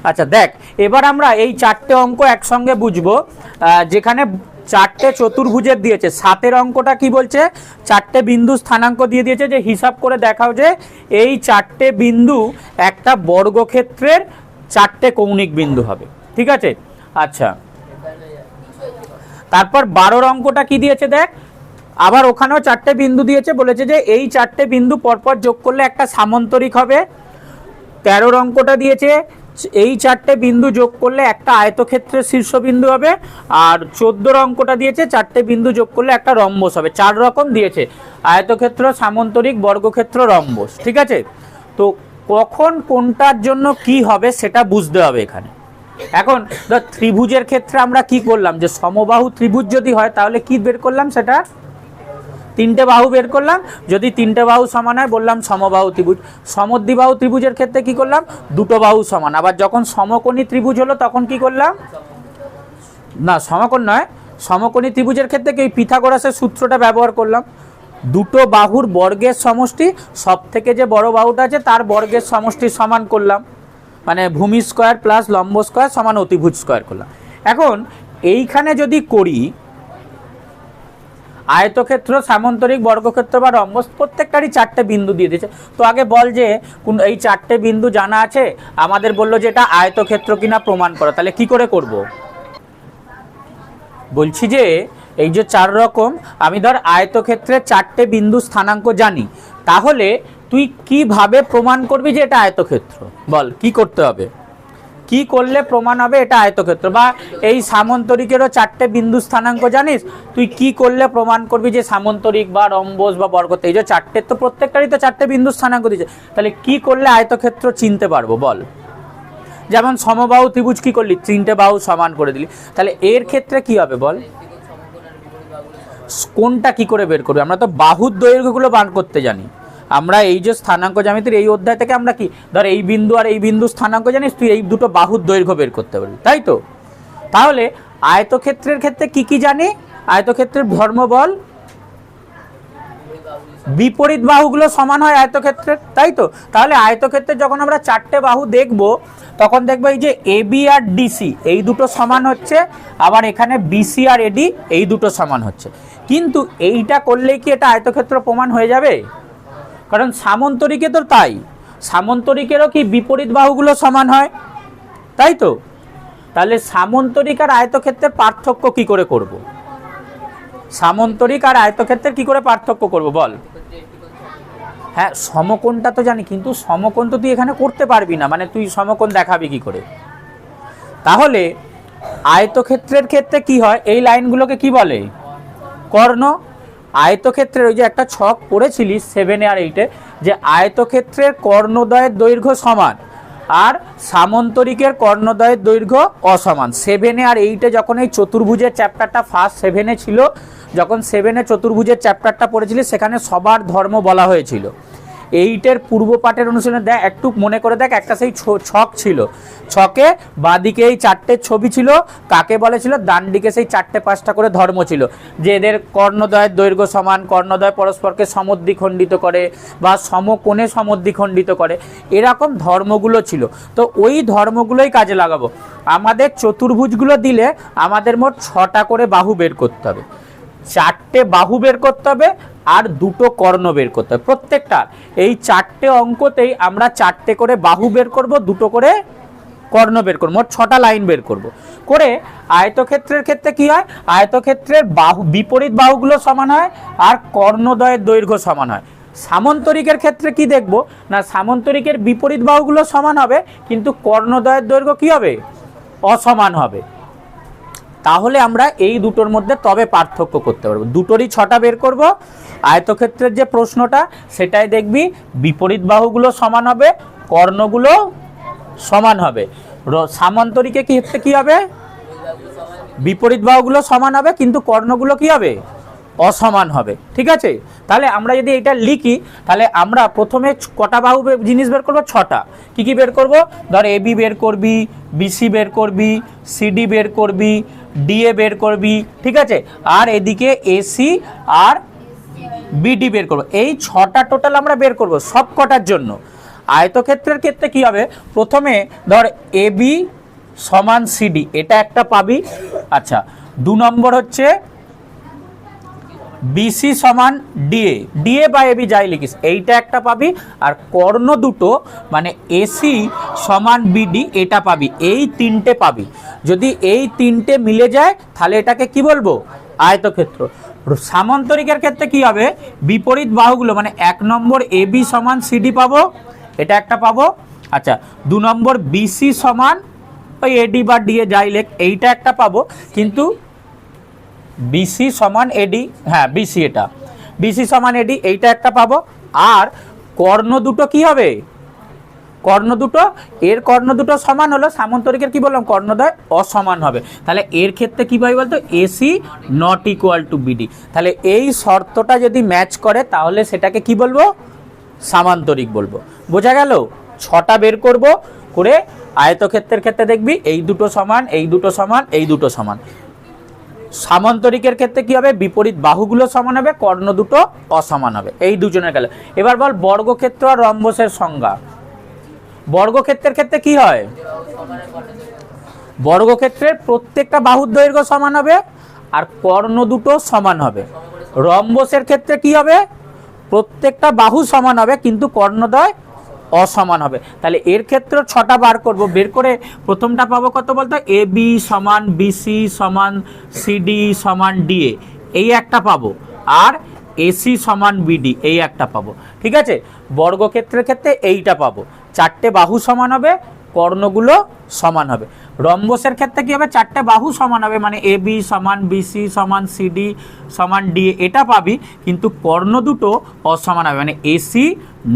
আচ্ছা দেখ, এবার আমরা এই চারটে অঙ্ক একসঙ্গে বুঝবো। যেখানে চারটে চতুর্ভুজের দিয়েছে, 7-এর অঙ্কটা কি বলছে, চারটে বিন্দু স্থানাঙ্ক দিয়ে দিয়েছে, যে হিসাব করে দেখাও যে এই চারটে বিন্দু একটা বর্গক্ষেত্রের চারটে কৌণিক বিন্দু হবে। ঠিক আছে, আচ্ছা তারপর 12-র অঙ্কটা কি দিয়েছে দেখ, আবার ওখানেও চারটে বিন্দু দিয়েছে, বলেছে যে এই চারটে বিন্দু পরপর যোগ করলে একটা সামান্তরিক হবে। 13-র অঙ্কটা দিয়েছে এই চারটে বিন্দু যোগ করলে একটা আয়তক্ষেত্রের শীর্ষবিন্দু হবে। আর 14-র অঙ্কটা দিয়েছে চারটে বিন্দু যোগ করলে একটা রম্বস হবে। 4 রকম দিয়েছে, আয়তক্ষেত্র, সামান্তরিক, বর্গক্ষেত্র, রম্বস। ঠিক আছে, তো কখন কোনটার জন্য কি হবে সেটা বুঝতে হবে এখানে। এখন ধর ত্রিভুজের ক্ষেত্রে আমরা কি করলাম, যে সমবাহু ত্রিভুজ যদি হয় তাহলে কি বের করলাম, সেটা তিনটে বাহু বের করলাম। যদি তিনটে বাহু সমান হয় বললাম সমবাহু ত্রিভুজ। সমদ্বিবাহু ত্রিভুজের ক্ষেত্রে কি করলাম, দুটো বাহু সমান। আবার যখন সমকোণী ত্রিভুজ হলো তখন কি করলাম, না সমকোণ নয়, সমকোণী ত্রিভুজের ক্ষেত্রে কি পিথাগোরাসের সূত্রটা ব্যবহার করলাম। দুটো বাহুর বর্গের সমষ্টি, সব থেকে যে বড় বাহুটা আছে তার বর্গের সমষ্টি সমান করলাম, মানে ভূমি স্কয়ার প্লাস লম্ব স্কয়ার সমান অতিভুজ স্কয়ার করলাম। এখন এইখানে যদি করি আয়তক্ষেত্র, সামান্তরিক, বর্গক্ষেত্র বা রম্বস, প্রত্যেকটারই চারটে বিন্দু দিয়ে দিয়েছে। তো আগে বল যে কোন এই চারটে বিন্দু জানা আছে, আমাদের বললো যে এটা আয়তক্ষেত্র কিনা প্রমাণ করো। তাহলে কি করে করব, বলছি যে এই যে 4 রকম, আমি ধর আয়তক্ষেত্রের চারটে বিন্দু স্থানাঙ্ক জানি, তাহলে তুই কিভাবে প্রমাণ করবি যে এটা আয়তক্ষেত্র, বল কি করতে হবে, কি করলে প্রমাণ হবে এটা আয়তক্ষেত্র। বা এই সামান্তরিকেরও চারটে বিন্দু স্থানাঙ্ক জানিস, তুই কি করলে প্রমাণ করবি যে সামান্তরিক বা রম্বস বা বর্গক্ষেত্র, এই যে চারটে, তো প্রত্যেকটারই তো চারটে বিন্দু স্থানাঙ্ক দিয়েছে, তাহলে কি করলে আয়তক্ষেত্র চিনতে পারবো বল। যেমন সমবাহু ত্রিভুজ কি করলি, তিনটে বাহু সমান করে দিলি, তাহলে এর ক্ষেত্রে কি হবে বল, কোনটা কি করে বের করবি, আমরা তো বাহুর দৈর্ঘ্যগুলো বার করতে জানি। আমরা এই যে স্থানাঙ্ক জ্যামিতির এই অধ্যায় থেকে আমরা কি ধর এই বিন্দু আর এই বিন্দু স্থানাঙ্ক জানিস, তুই এই দুটো বাহুর দৈর্ঘ্য বের করতে পারবি, তাই তো। তাহলে আয়তক্ষেত্রের ক্ষেত্রে কি কি জানি, আয়তক্ষেত্রের ধর্ম বল, বিপরীত বাহুগুলো সমান হয় আয়তক্ষেত্রের, তাই তো। তাহলে আয়তক্ষেত্রে যখন আমরা চারটে বাহু দেখব তখন দেখবো এই যে এবি আর ডিসি এই দুটো সমান হচ্ছে, আবার এখানে বিসি আর এডি এই দুটো সমান হচ্ছে। কিন্তু এইটা করলেই কি এটা আয়তক্ষেত্র প্রমাণ হয়ে যাবে, কারণ সামান্তরিকে তো তাই, সামান্তরিকেরও কি বিপরীত বাহুগুলো সমান হয়, তাই তো। তাহলে সামান্তরিক আর আয়তক্ষেত্রের পার্থক্য কি করে করব, সামান্তরিক আর আয়তক্ষেত্রের কি করে পার্থক্য করব বল। হ্যাঁ সমকোণটা তো জানি, কিন্তু সমকোণ তো তুই এখানে করতে পারবি না, মানে তুই সমকোণ দেখাবি কি করে। তাহলে আয়তক্ষেত্রের ক্ষেত্রে কি হয়, এই লাইনগুলোকে কি বলে, কর্ণ। আয়তক্ষেত্রের ওই যে একটা ছক পড়েছিলি 7 আর 8-এ, যে আয়তক্ষেত্রের কর্ণদ্বয়ের দৈর্ঘ্য সমান আর সামান্তরিকের কর্ণদ্বয়ের দৈর্ঘ্য অসমান। 7 আর 8-এ যখন এই চতুর্ভুজের চ্যাপ্টারটা ফার্স্ট 7-এ ছিল, যখন 7-এ চতুর্ভুজের চ্যাপ্টারটা পড়েছিলি সেখানে সবার ধর্ম বলা হয়েছিল। 8-এর পূর্ব পাঠের অনুশীলনে দেখ, একটু মনে করে দেখ, একটা সেই ছক ছিল, ছকে বাঁদিকে এই চারটে ছবি ছিল, কাকে বলেছিল, ডান দিকে সেই 4-5টা করে ধর্ম ছিল, যে এদের কর্ণদ্বয়ের দৈর্ঘ্য সমান, কর্ণদ্বয় পরস্পরকে সমদ্বিখণ্ডিত করে বা সমকোণে সমদ্বিখণ্ডিত করে, এরকম ধর্মগুলো ছিল। তো ওই ধর্মগুলোই কাজে লাগাবো। আমাদের চতুর্ভুজগুলো দিলে আমাদের মোট 6টা করে বাহু বের করতে হবে, 4টে বাহু বের করতে হবে আর 2টো কর্ণ বের করতে হবে। প্রত্যেকটা এই 4টে অঙ্কতেই আমরা 4টে করে বাহু বের করব, 2টো করে কর্ণ বের করব, মোট 6টা লাইন বের করব। করে আয়তক্ষেত্রের ক্ষেত্রে কি হয়, আয়তক্ষেত্রের বাহু বিপরীত বাহুগুলো সমান হয় আর কর্ণদ্বয়ের দৈর্ঘ্য সমান হয়। সামান্তরিকের ক্ষেত্রে কি দেখব না, সামান্তরিকের বিপরীত বাহুগুলো সমান হবে কিন্তু কর্ণদ্বয়ের দৈর্ঘ্য কি হবে, অসমান হবে। তাহলে আমরা এই দুটোর মধ্যে তবে পার্থক্য করতে পারবো, দুটোরই 6টা বের করব। আয়তক্ষেত্রের যে প্রশ্নটা সেটাই দেখবি বিপরীত বাহুগুলো সমান হবে, কর্ণগুলো সমান হবে। সামান্তরিকে ক্ষেত্রে কি হবে, বিপরীত বাহুগুলো সমান হবে কিন্তু কর্ণগুলো কি হবে, অসমান হবে। ঠিক আছে, তাহলে আমরা যদি এটা লিখি তাহলে আমরা প্রথমে কটা বাহু জিনিস বের করবো, 6টা। কি কি বের করব, ধর এবি বের করবি, বিসি বের করবি, সিডি বের করবি, ডিএ বের করবি, ঠিক আছে, আর এদিকে এসি আর বিডি বের করব। এই 6টা টোটাল আমরা বের করব সব কটার জন্য। আয়তক্ষেত্রের ক্ষেত্রে কি হবে, প্রথমে ধর এ বি সমান সিডি, এটা একটা পাবি। আচ্ছা, 2 নম্বর হচ্ছে বিসি সমান ডিএ, ডিএ বা এবি যাই লিখিস, এইটা একটা পাবি। আর কর্ণ দুটো মানে এসি সমান বিডি, এটা পাবি। এই তিনটে পাবি। যদি এই তিনটে মিলে যায় তাহলে এটাকে কি বলবো, আয়তক্ষেত্র। সামান্তরিকের ক্ষেত্রে কি হবে, বিপরীত বাহুগুলো মানে 1 নম্বর এবি সমান সিডি পাবো, এটা একটা পাবো। আচ্ছা, 2 নম্বর বিসি সমান ওই এডি বা ডিএ যাই লেখ, এইটা একটা পাবো। কিন্তু বিসি সমান এডি, হ্যাঁ বিসি, এটা বিসি সমান এডি, এইটা একটা পাবো। আর কর্ণ দুটো কি হবে, কর্ণ দুটো, এর কর্ণ দুটো সমান হলো, সামান্তরিকের কি বললাম, কর্ণদ্বয় অসমান হবে। তাহলে এর ক্ষেত্রে কি পাই বলতো, AC not equal to BD. তাহলে এই শর্তটা যদি ম্যাচ করে তাহলে সেটাকে কি বলবো, সামান্তরিক বলবো। বোঝা গেল? 6টা বের করব, করে আয়তক্ষেত্রের ক্ষেত্রে দেখবি এই দুটো সমান, এই দুটো সমান, এই দুটো সমান। সামান্তরিকের ক্ষেত্রে কি হবে, বিপরীত বাহুগুলো সমান হবে, কর্ণ দুটো অসমান হবে। এই দুজনের গেল। এবার বল বর্গক্ষেত্র আর রম্বসের সংজ্ঞা। বর্গক্ষেত্রের ক্ষেত্রে কি হয়, বর্গক্ষেত্রের প্রত্যেকটা বাহুর দৈর্ঘ্য সমান হবে আর কর্ণ দুটো সমান হবে। রম্বসের ক্ষেত্রে কি হবে, প্রত্যেকটা বাহু সমান হবে কিন্তু কর্ণদ্বয় অসমান হবে। তাহলে এর ক্ষেত্রে 6টা বার করব, বের করে প্রথমটা পাবো কত বলতো, এ বি সমান বিসি সমান সিডি সমান ডিএ, এই একটা পাবো। আর এসি সমান বিডি, এই একটা পাবো। ঠিক আছে, বর্গক্ষেত্রের ক্ষেত্রে এইটা পাবো, 4টে বাহু সমান হবে, কর্ণগুলো সমান হবে। রম্বসের ক্ষেত্রে কি হবে, 4টে বাহু সমান হবে, মানে এ বি সমান বিসি সমান সিডি সমান ডিএ, এটা পাবি। কিন্তু কর্ণ দুটো অসমান হবে, মানে AC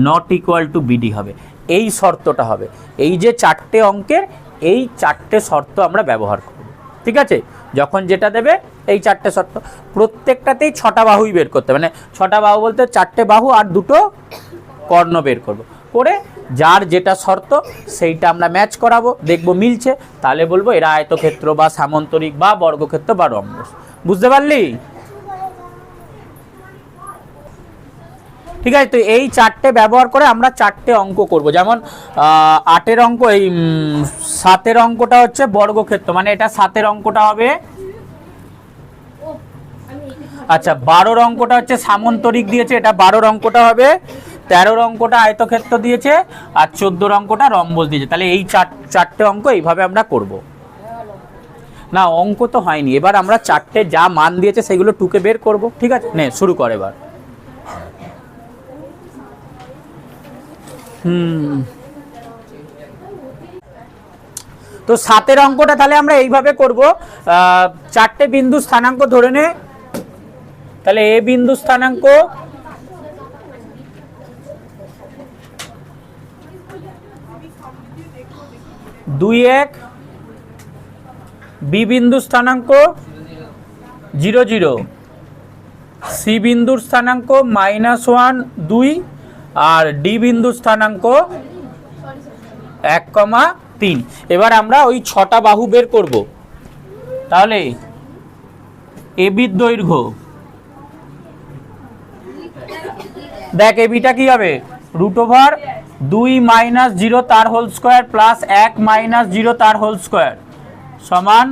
not equal to BD হবে। এই শর্তটা হবে। এই যে 4টে অঙ্কের এই 4টে শর্ত আমরা ব্যবহার করব। ঠিক আছে, যখন যেটা দেবে এই 4টে শর্ত, প্রত্যেকটাতেই 6টা বাহুই বের করতে হবে। মানে 6টা বাহু বলতে 4টে বাহু আর দুটো কর্ণ বের করব, করে যার যেটা শর্ত সেইটা আমরা ম্যাচ করাবো, দেখবো মিলছে, তাহলে বলবো এরা আয়তক্ষেত্র বা সামান্তরিক বা বর্গক্ষেত্র বা রম্বস। বুঝতে পারলি? ঠিক আছে, তো এই 4টে ব্যবহার করে আমরা 4টে অঙ্ক করব। যেমন 8এর অঙ্ক, এই 7এর অঙ্কটা হচ্ছে বর্গক্ষেত্র, মানে এটা 7এর অঙ্কটা হবে। আচ্ছা, 12 অঙ্কটা হচ্ছে সামান্তরিক দিয়েছে, এটা 12 অঙ্কটা হবে। 13 অঙ্কটা আয়তক্ষেত্র দিয়েছে, আর 14 অঙ্কটা রম্বস দিয়েছে। তাহলে এই 4টে অঙ্ক এইভাবে আমরা করব। না, অঙ্ক তো হয়নি, এবার আমরা 4টে যা মান দিয়েছে সেগুলো টুকে বের করব। ঠিক আছে, নে শুরু কর এবার। তো 7এর অঙ্কটা তাহলে আমরা এইভাবে করব, 4টে বিন্দু স্থানাঙ্ক ধরে নে। তাহলে এ বিন্দু স্থানাঙ্ক, দুই 1, বি বিন্দু স্থানাঙ্ক 0 0, সি বিন্দুর স্থানাঙ্ক -1 2, আর ডি বিন্দু স্থানাঙ্ক 1,3। এবার আমরা ওই 6টা বাহু বের করব। তাহলে এবির দৈর্ঘ্য, দেখ এবিটা কি হবে, √2 - 0 তার হোল স্কোয়ার প্লাস 1 - 0 তার হোল স্কোয়ার সমান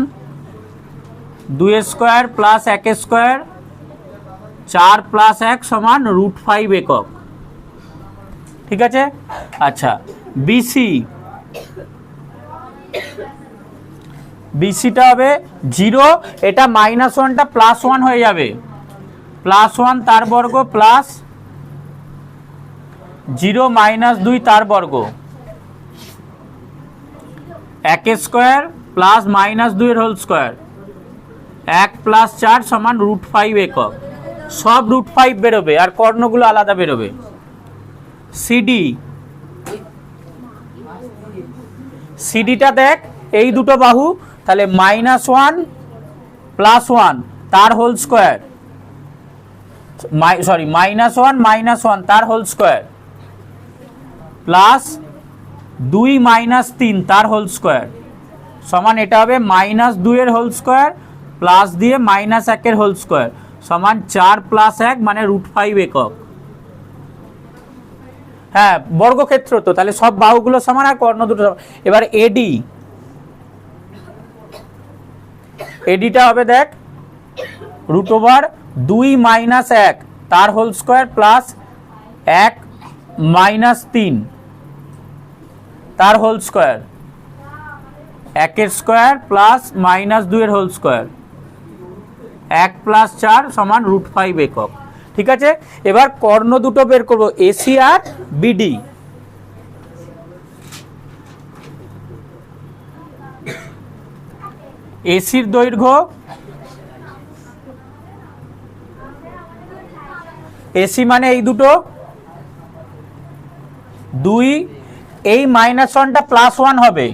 2 স্কোয়ার প্লাস 1 স্কোয়ার 4 প্লাস 1 সমান √5 একক। ঠিক আছে। আচ্ছা, বিসি, বিসিটা হবে 0, এটা -1টা +1 হয়ে যাবে, +1 তার বর্গ প্লাস 0 - 2 তার বর্গ, 1 স্কোয়ার প্লাস -2 এর হোল স্কোয়ার, 1 প্লাস 4 সমান √5 একক। সব √5 বেরোবে আর কর্ণগুলো আলাদা বেরোবে। সিডি, সিডিটা দেখ এই দুটো বাহু, তাহলে -1 +1 তার হোল স্কোয়ার, সরি -1 -1 তার হোল স্কোয়ার প্লাস 2 - 3 তার হোল স্কোয়ার সমান, এটা হবে -2 এর হোল স্কোয়ার প্লাস দিয়ে -1 এর হোল স্কোয়ার সমান 4 প্লাস 1 মানে √5 একক। হ্যাঁ বর্গক্ষেত্র তো, তাহলে সব বাহুগুলো সমান আর কর্ণ দুটো সমান। এবার এডি, এডিটা হবে দেখ √2 মাইনাস 1 তার হোল স্কোয়ার প্লাস 1 মাইনাস 3 তার whole square, 1 square plus minus 2 whole square, 1 plus 4 সমান √5 একক। ঠিক আছে, এবার কর্ণ দুটো বের করবো, এসি আর বিডি। এসির দৈর্ঘ্য, এসি মানে এই দুটো 2, এই -1টা +1 হবে,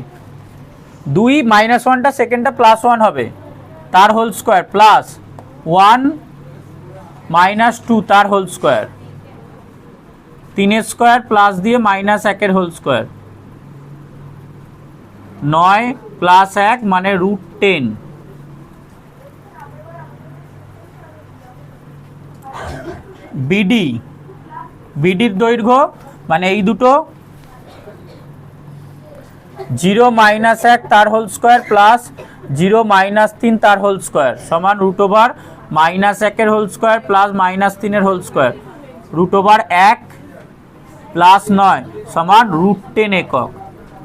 2 -1টা সেকেন্ডটা +1 হবে তার হোল স্কোয়ার প্লাস 1 -2 তার হোল স্কোয়ার, 3 স্কোয়ার প্লাস দিয়ে -1 হোল স্কোয়ার, 9 প্লাস 1 মানে √10। বিডি, বিডির দৈর্ঘ্য মানে এই দুটো 0 -1 তার হোল স্কোয়ার প্লাস 0 -3 তার হোল স্কোয়ার সমান √-1 whole square plus -3 whole square, √1 plus 9 সমান √10 একক।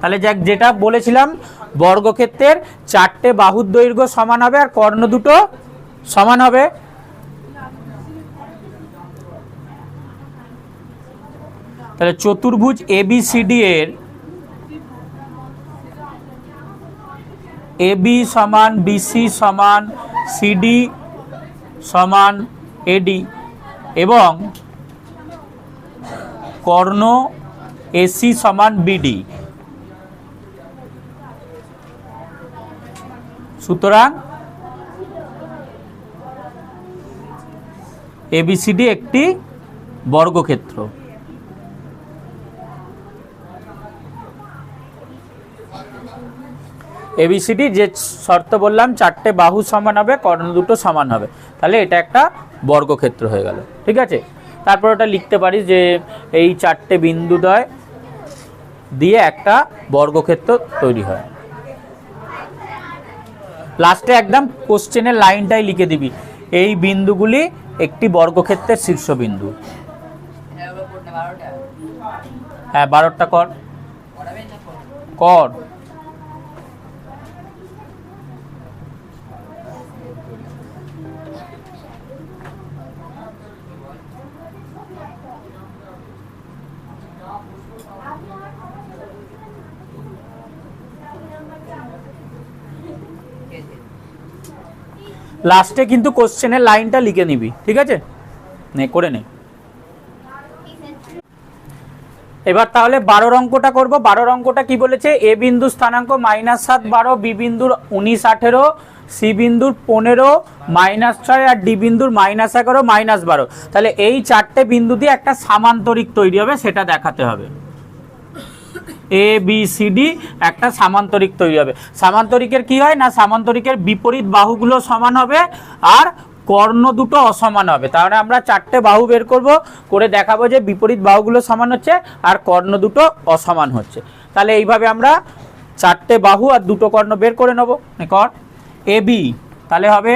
তাহলে যেটা বলেছিলাম বর্গক্ষেত্রের 4টে বাহুর দৈর্ঘ্য সমান হবে আর কর্ণ দুটো সমান হবে। তাহলে চতুর্ভুজ এবিসিডি এর এবি সমান বিসি সমান সিডি সমান এডি এবং কর্ণ এসি সমান বিডি। সুতরাং এবিসিডি একটি বর্গক্ষেত্র। এবিসিডি যে শর্ত বললাম 4টে বাহু সমান হবে, কর্ণ দুটো সমান হবে, তাহলে এটা একটা বর্গক্ষেত্র হয়ে গেল। ঠিক আছে, তারপর ওটা লিখতে পারি যে এই 4টে বিন্দুদ্বয় দিয়ে একটা বর্গক্ষেত্র তৈরি হয়। লাস্টে একদম কোশ্চেনের লাইনটাই লিখে দিবি, এই বিন্দুগুলি একটি বর্গক্ষেত্রের শীর্ষবিন্দু। হ্যাঁ 12টা কর কর। লাস্টে কিন্তু কোশ্চেনের লাইনটা লিখে নিবি, ঠিক আছে, নে করে নে। এবার তাহলে 12 অঙ্কটা করব। 12 অঙ্কটা কি বলেছে, এ বিন্দু স্থানাঙ্ক -7 12, বি বিন্দুর 19 18, সি বিন্দুর 15 -6 আর ডি বিন্দুর -11 -12। তাহলে এই 4টে বিন্দু দিয়ে একটা সামান্তরিক তৈরি হবে, সেটা দেখাতে হবে। এ বি সি ডি একটা সামান্তরিক তৈরি হবে। সামান্তরিকের কি হয় না, সামান্তরিকের বিপরীত বাহুগুলো সমান হবে আর কর্ণ দুটো অসমান হবে। তাহলে আমরা 4টে বাহু বের করব, করে দেখাবো যে বিপরীত বাহুগুলো সমান হচ্ছে আর কর্ণ দুটো অসমান হচ্ছে। তাহলে এইভাবে আমরা 4টে বাহু আর দুটো কর্ণ বের করে নেব। কর এ বি, তাহলে হবে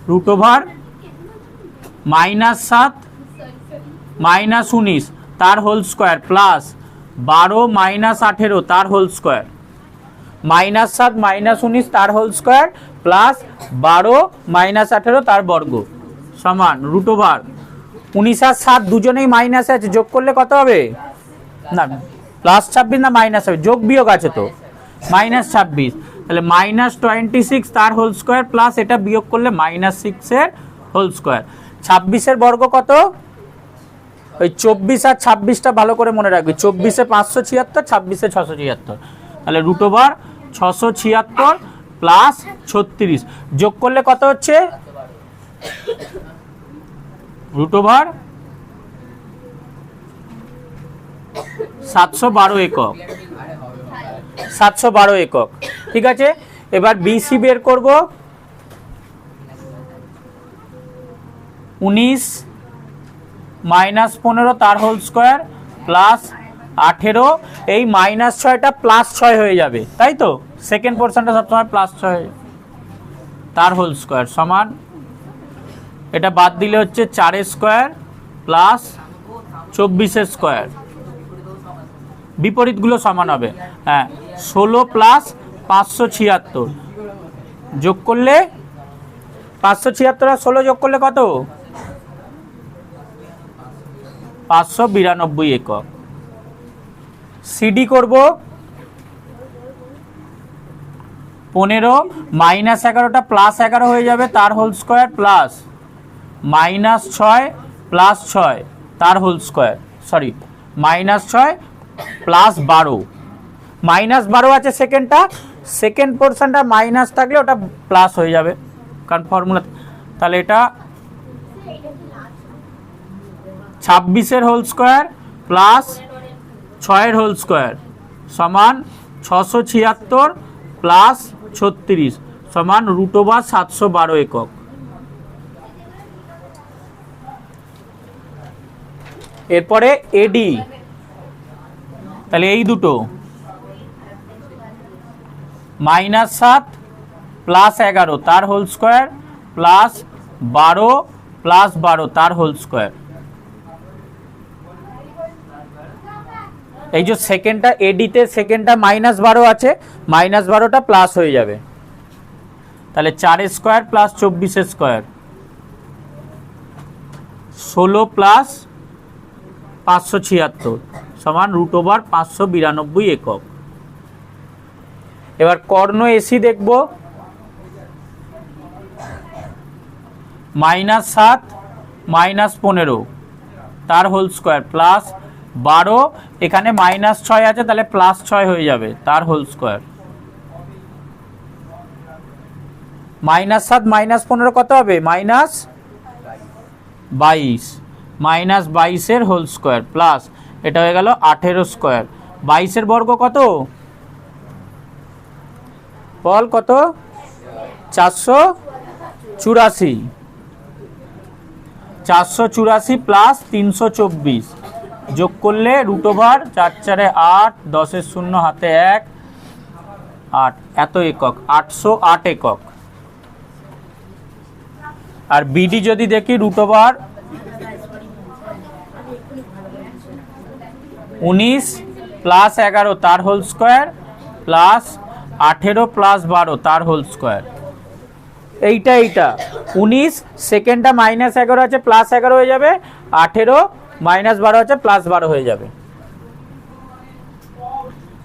√7 -19 তার হোল স্কোয়ার প্লাস 12 -18 তার হোল স্কোয়ার, -7 -19 তার হোল স্কোয়ার প্লাস 12 -18 তার বর্গ সমান √19 আর 7 দুজনেই মাইনাস আছে, যোগ করলে কত হবে না +26 না মাইনাস হবে, যোগ বিয়োগ আছে তো -26, তাহলে -26 তার হোল স্কোয়ার প্লাস এটা বিয়োগ করলে -6 এর হোল স্কোয়ার। 26 বর্গ কত, ওই 24 আর 26টা ভালো করে মনে রাখবি, 24 576, 26 676, তাহলে √676 প্লাস 36 যোগ করলে কত হচ্ছে √712 একক, 712 একক। ঠিক আছে, এবার বিসি বের করব। 19 -15 তার হোল স্কোয়ার প্লাস 18, এই -6টা +6 হয়ে যাবে, তাই তো? সেকেন্ড পোর্শনটা সবসময় +6 তার হোল স্কোয়ার সমান, এটা বাদ দিলে হচ্ছে 4 স্কোয়ার প্লাস 24 স্কোয়ার, বিপরীতগুলো সমান হবে। হ্যাঁ, 16 প্লাস 576 যোগ করলে 576 আর 16 যোগ করলে কত? 592 একক। সিডি করব 15 -11টা +11 হয়ে যাবে তার হোল স্কোয়ার প্লাস -6 প্লাস 6 তার হোল স্কোয়ার, সরি -6 প্লাস 12, -12 আছে সেকেন্ডটা, সেকেন্ড পোর্শনটা মাইনাস থাকলে ওটা প্লাস হয়ে যাবে কারণ ফর্মুলা। তাহলে এটা 26 whole square plus 6 whole square সমান 676 প্লাস 36 সমান √712 একক। এরপরে এডি, তাহলে এই দুটো -7 প্লাস 11 তার হোল স্কোয়ার প্লাস 12 প্লাস 12 তার হোল স্কোয়ার। এই যে সেকেন্ডটা এডিতে সেকেন্ডটা -12 আছে, -12টা প্লাস হয়ে যাবে, তাহলে 4 স্কোয়ার প্লাস 24 স্কোয়ার 16 প্লাস 576 সমান √592 একক। এবার কর্ণ এসি দেখব, -7 -15 তার হোল স্কোয়ার প্লাস 12, এখানে -6 আছে তাহলে +6 হয়ে যাবে তার হোল স্কোয়ার। -7 -15 কত হবে? -22, -22 এর হোল স্কোয়ার প্লাস এটা হয়ে গেল 18 স্কোয়ার, 22 বর্গ কত বল, কত? 484, 484 প্লাস 324 যোগ করলে √4 4 8, 10 শূন্য হাতে 1 8, এত একক 808 একক। আর বিডি যদি দেখি √19 প্লাস 11 তার হোল স্কোয়ার প্লাস 18 প্লাস 12 তার হোল স্কোয়ার। এইটা 19, সেকেন্ডটা -11 আছে +11 হয়ে যাবে, 18 -12 আছে +12 হয়ে যাবে,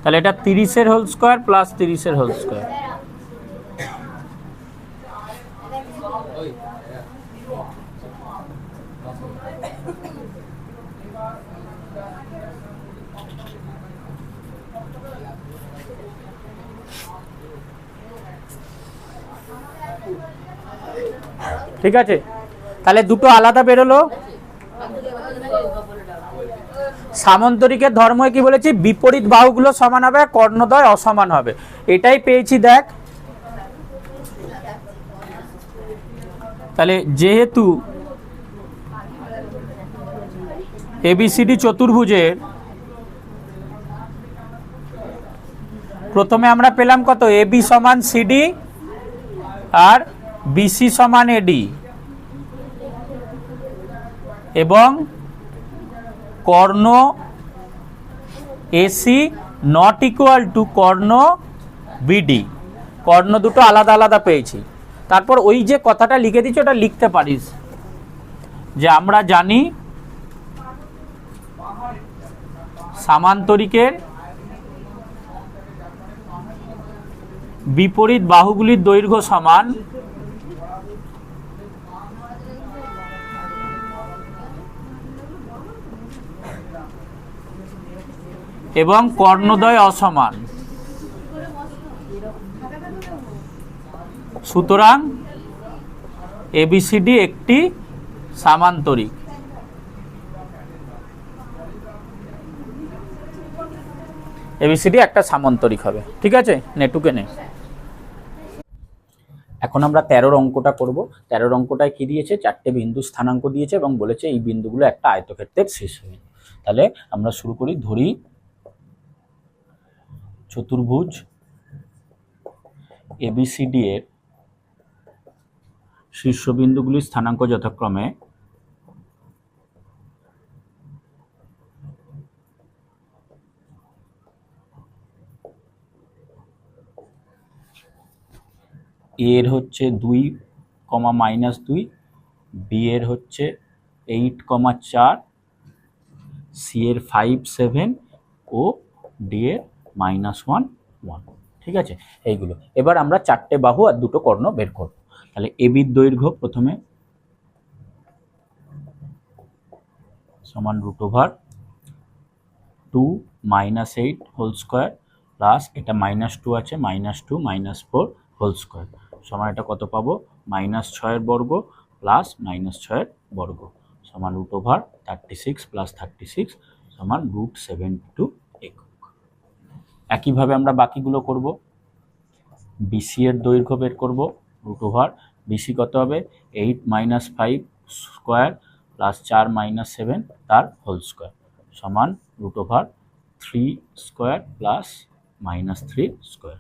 তাহলে এটা 30 whole square plus 30 whole square. ঠিক আছে, তাহলে দুটো আলাদা বেরোলো। সামান্তরিকের ধর্ম কি বলেছি? বিপরীত বাহুগুলো সমান হবে, কর্ণদ্বয় অসমান হবে, এটাই পেয়েছি। দেখ, তাহলে যেহেতু এবিসিডি চতুর্ভুজের প্রথমে আমরা পেলাম কত? এবি সমান সিডি আর বিসি সমান এডি, এবং কর্ণ এসি নট ইকুয়াল টু কর্ণ বিডি, কর্ণ দুটো আলাদা আলাদা পেয়েছি। তারপর ওই যে কথাটা লিখে দিচ্ছি ওটা লিখতে পারিস, যে আমরা জানি সামান্তরিকের বিপরীত বাহুগুলির দৈর্ঘ্য সমান এবং কর্ণদ্বয় অসমান, সুতরাং এবিসিডি একটি সামান্তরিক। এবিসিডি একটা সামান্তরিক হবে। ঠিক আছে, নেটুকে নে। এখন আমরা 13 অঙ্কটা করব। 13 অঙ্কটায় কি দিয়েছে, চারটে বিন্দু স্থানাঙ্ক দিয়েছে এবং বলেছে এই বিন্দুগুলো একটা আয়তক্ষেত্রের শীর্ষবিন্দু। তাহলে আমরা শুরু করি। ধরি চতুর্ভুজ এবিসিডি এর শীর্ষবিন্দুগুলির স্থানাঙ্ক যথাক্রমে এর হচ্ছে 2, -2, বি এর হচ্ছে 8, 4, সি এর 5, 7 ও ডি এর -1, 1। ঠিক আছে, এইগুলো। এবার আমরা চারটে বাহু আর দুটো কর্ণ বের করব। তাহলে এবির দৈর্ঘ্য প্রথমে সমান √2 -8 হোল স্কোয়ার প্লাস এটা -2 আছে, -2 -4 হোল স্কোয়ার সমান এটা কত পাবো, -6 এর বর্গ প্লাস -6 এর বর্গ সমান √36 + 36 সমান √72 একক। একইভাবে আমরা বাকিগুলো করব। বিসি এর দৈর্ঘ্য বের করব। বিসি কত হবে, 8 - 5 স্কোয়ার প্লাস 4 - 7 তার হোল স্কোয়ার সমান √3 স্কোয়ার প্লাস -3 স্কোয়ার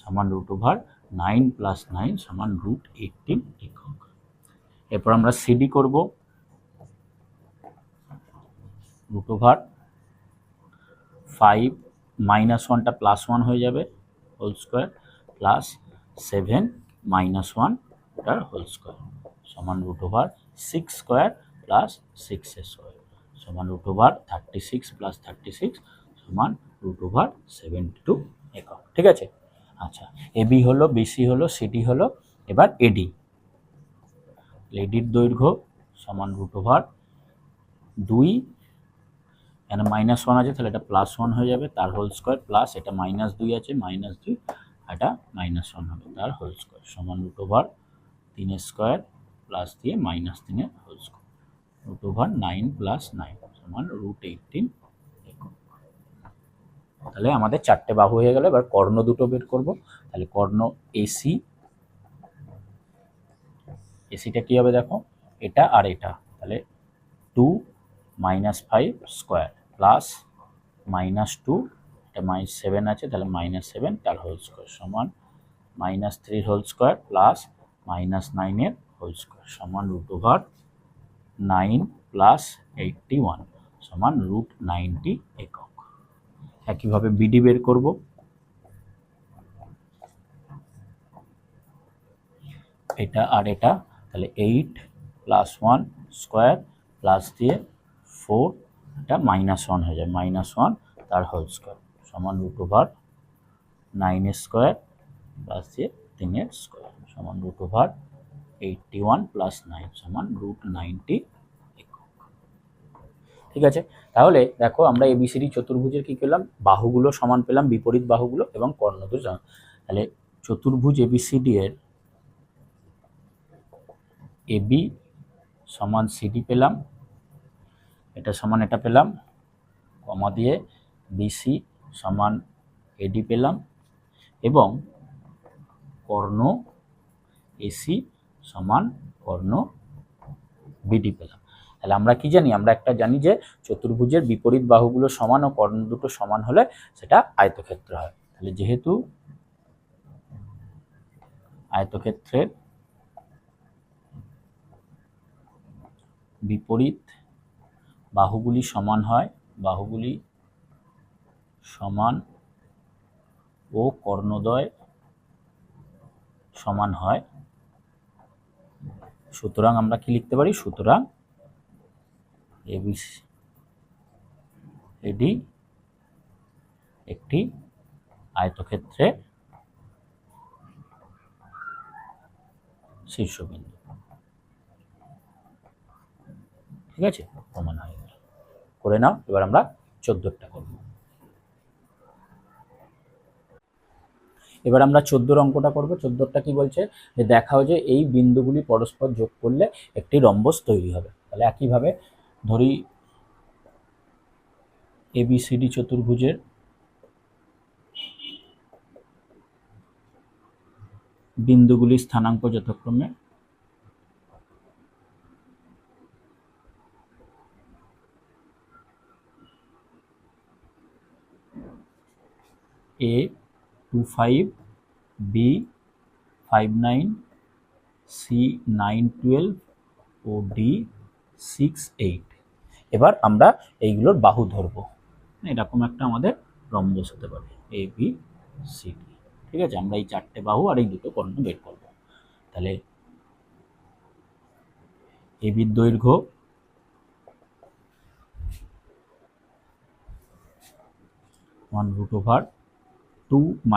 সমান √9 + 9 সমান √18 একক। এরপর আমরা সিডি করব। √5 -1টা +1 হয়ে যাবে হোল স্কোয়ার প্লাস 7 - 1 তার হোল স্কোয়ার সমান √6 স্কোয়ার প্লাস 6 স্কোয়ার সমান √36 + 36 সমান √72 একক। ঠিক আছে, আচ্ছা, এবি হলো, বিসি হলো, সিডি হলো। এবার এডি, এডির দৈর্ঘ্য সমান √2, এখানে -1 আছে তাহলে এটা +1 হয়ে যাবে তার হোল স্কোয়ার প্লাস এটা -2 আছে, -2 এটা -1 হবে তার হোল স্কোয়ার সমান √3 স্কোয়ার প্লাস দিয়ে -3 এর হোল স্কোয়ার √9 + 9 সমান √18 একক। তাহলে আমাদের চারটে বাহু হয়ে গেল। এবার কর্ণ দুটো বের করব। তাহলে কর্ণ এসি, এসিটা কি হবে দেখো, এটা আর এটা, তাহলে 2 - 5 স্কোয়ার প্লাস -2 এটা -7 আছে তাহলে -7 তার হোল স্কোয়ার সমান -3 হোল স্কোয়ার প্লাস -9 এর হোল স্কোয়ার সমান √9 + 81 সমান √90 একক। একইভাবে বিডি বের করব। এটা আর এটা, তাহলে 8 + 1 স্কোয়ার প্লাস দিয়ে 4 এটা -1 হয়ে যায়, -1 তার হোল স্কোয়ার সমান √9 স্কোয়ার প্লাস দিয়ে 3 এর স্কোয়ার সমান √81 + 9 সমান √90 একক। ঠিক আছে, তাহলে দেখো আমরা এবিসিডি চতুর্ভুজের কি পেলাম, বাহুগুলো সমান পেলাম, বিপরীত বাহুগুলো এবং কর্ণ দুটো সমান। তাহলে চতুর্ভুজ এবিসিডি এর এবি সমান সিডি পেলাম, এটা সমান এটা পেলাম, কমা দিয়ে বিসি সমান এডি পেলাম এবং কর্ণ এসি সমান কর্ণ বিডি পেলাম। তাহলে আমরা কি জানি, আমরা একটা জানি যে চতুর্ভুজের বিপরীত বাহুগুলো সমান ও কর্ণ দুটো সমান হলে সেটা আয়তক্ষেত্র হয়। তাহলে যেহেতু আয়তক্ষেত্রের বিপরীত বাহুগুলি সমান হয়, বাহুগুলি সমান ও কর্ণদ্বয় সমান হয়, সুতরাং আমরা কি লিখতে পারি, সুতরাং এডি একটি আয়তক্ষেত্রের শীর্ষবিন্দু। ঠিক আছে, প্রমাণ হয়ে গেল। করে নাও। এবার আমরা 14টা করব। এবার আমরা 14 অঙ্কটা করব। 14টা কি বলছে, যে দেখাও যে এই বিন্দুগুলি পরস্পর যোগ করলে একটি রম্বস তৈরি হবে। তাহলে একইভাবে ধরি এবিসিডি চতুর্ভুজের বিন্দুগুলির স্থানাঙ্ক যথাক্রমে A 25, B 59, C 912 O D 68। এবার আমরা এইগুলোর বাহু ধরবো। এরকম একটা আমাদের রম্বস হতে পারে এ বি সি ডি। ঠিক আছে, আমরা এই চারটে বাহু আর এই দুটো কর্ণ বের করব। তাহলে এ বির দৈর্ঘ্য √2 -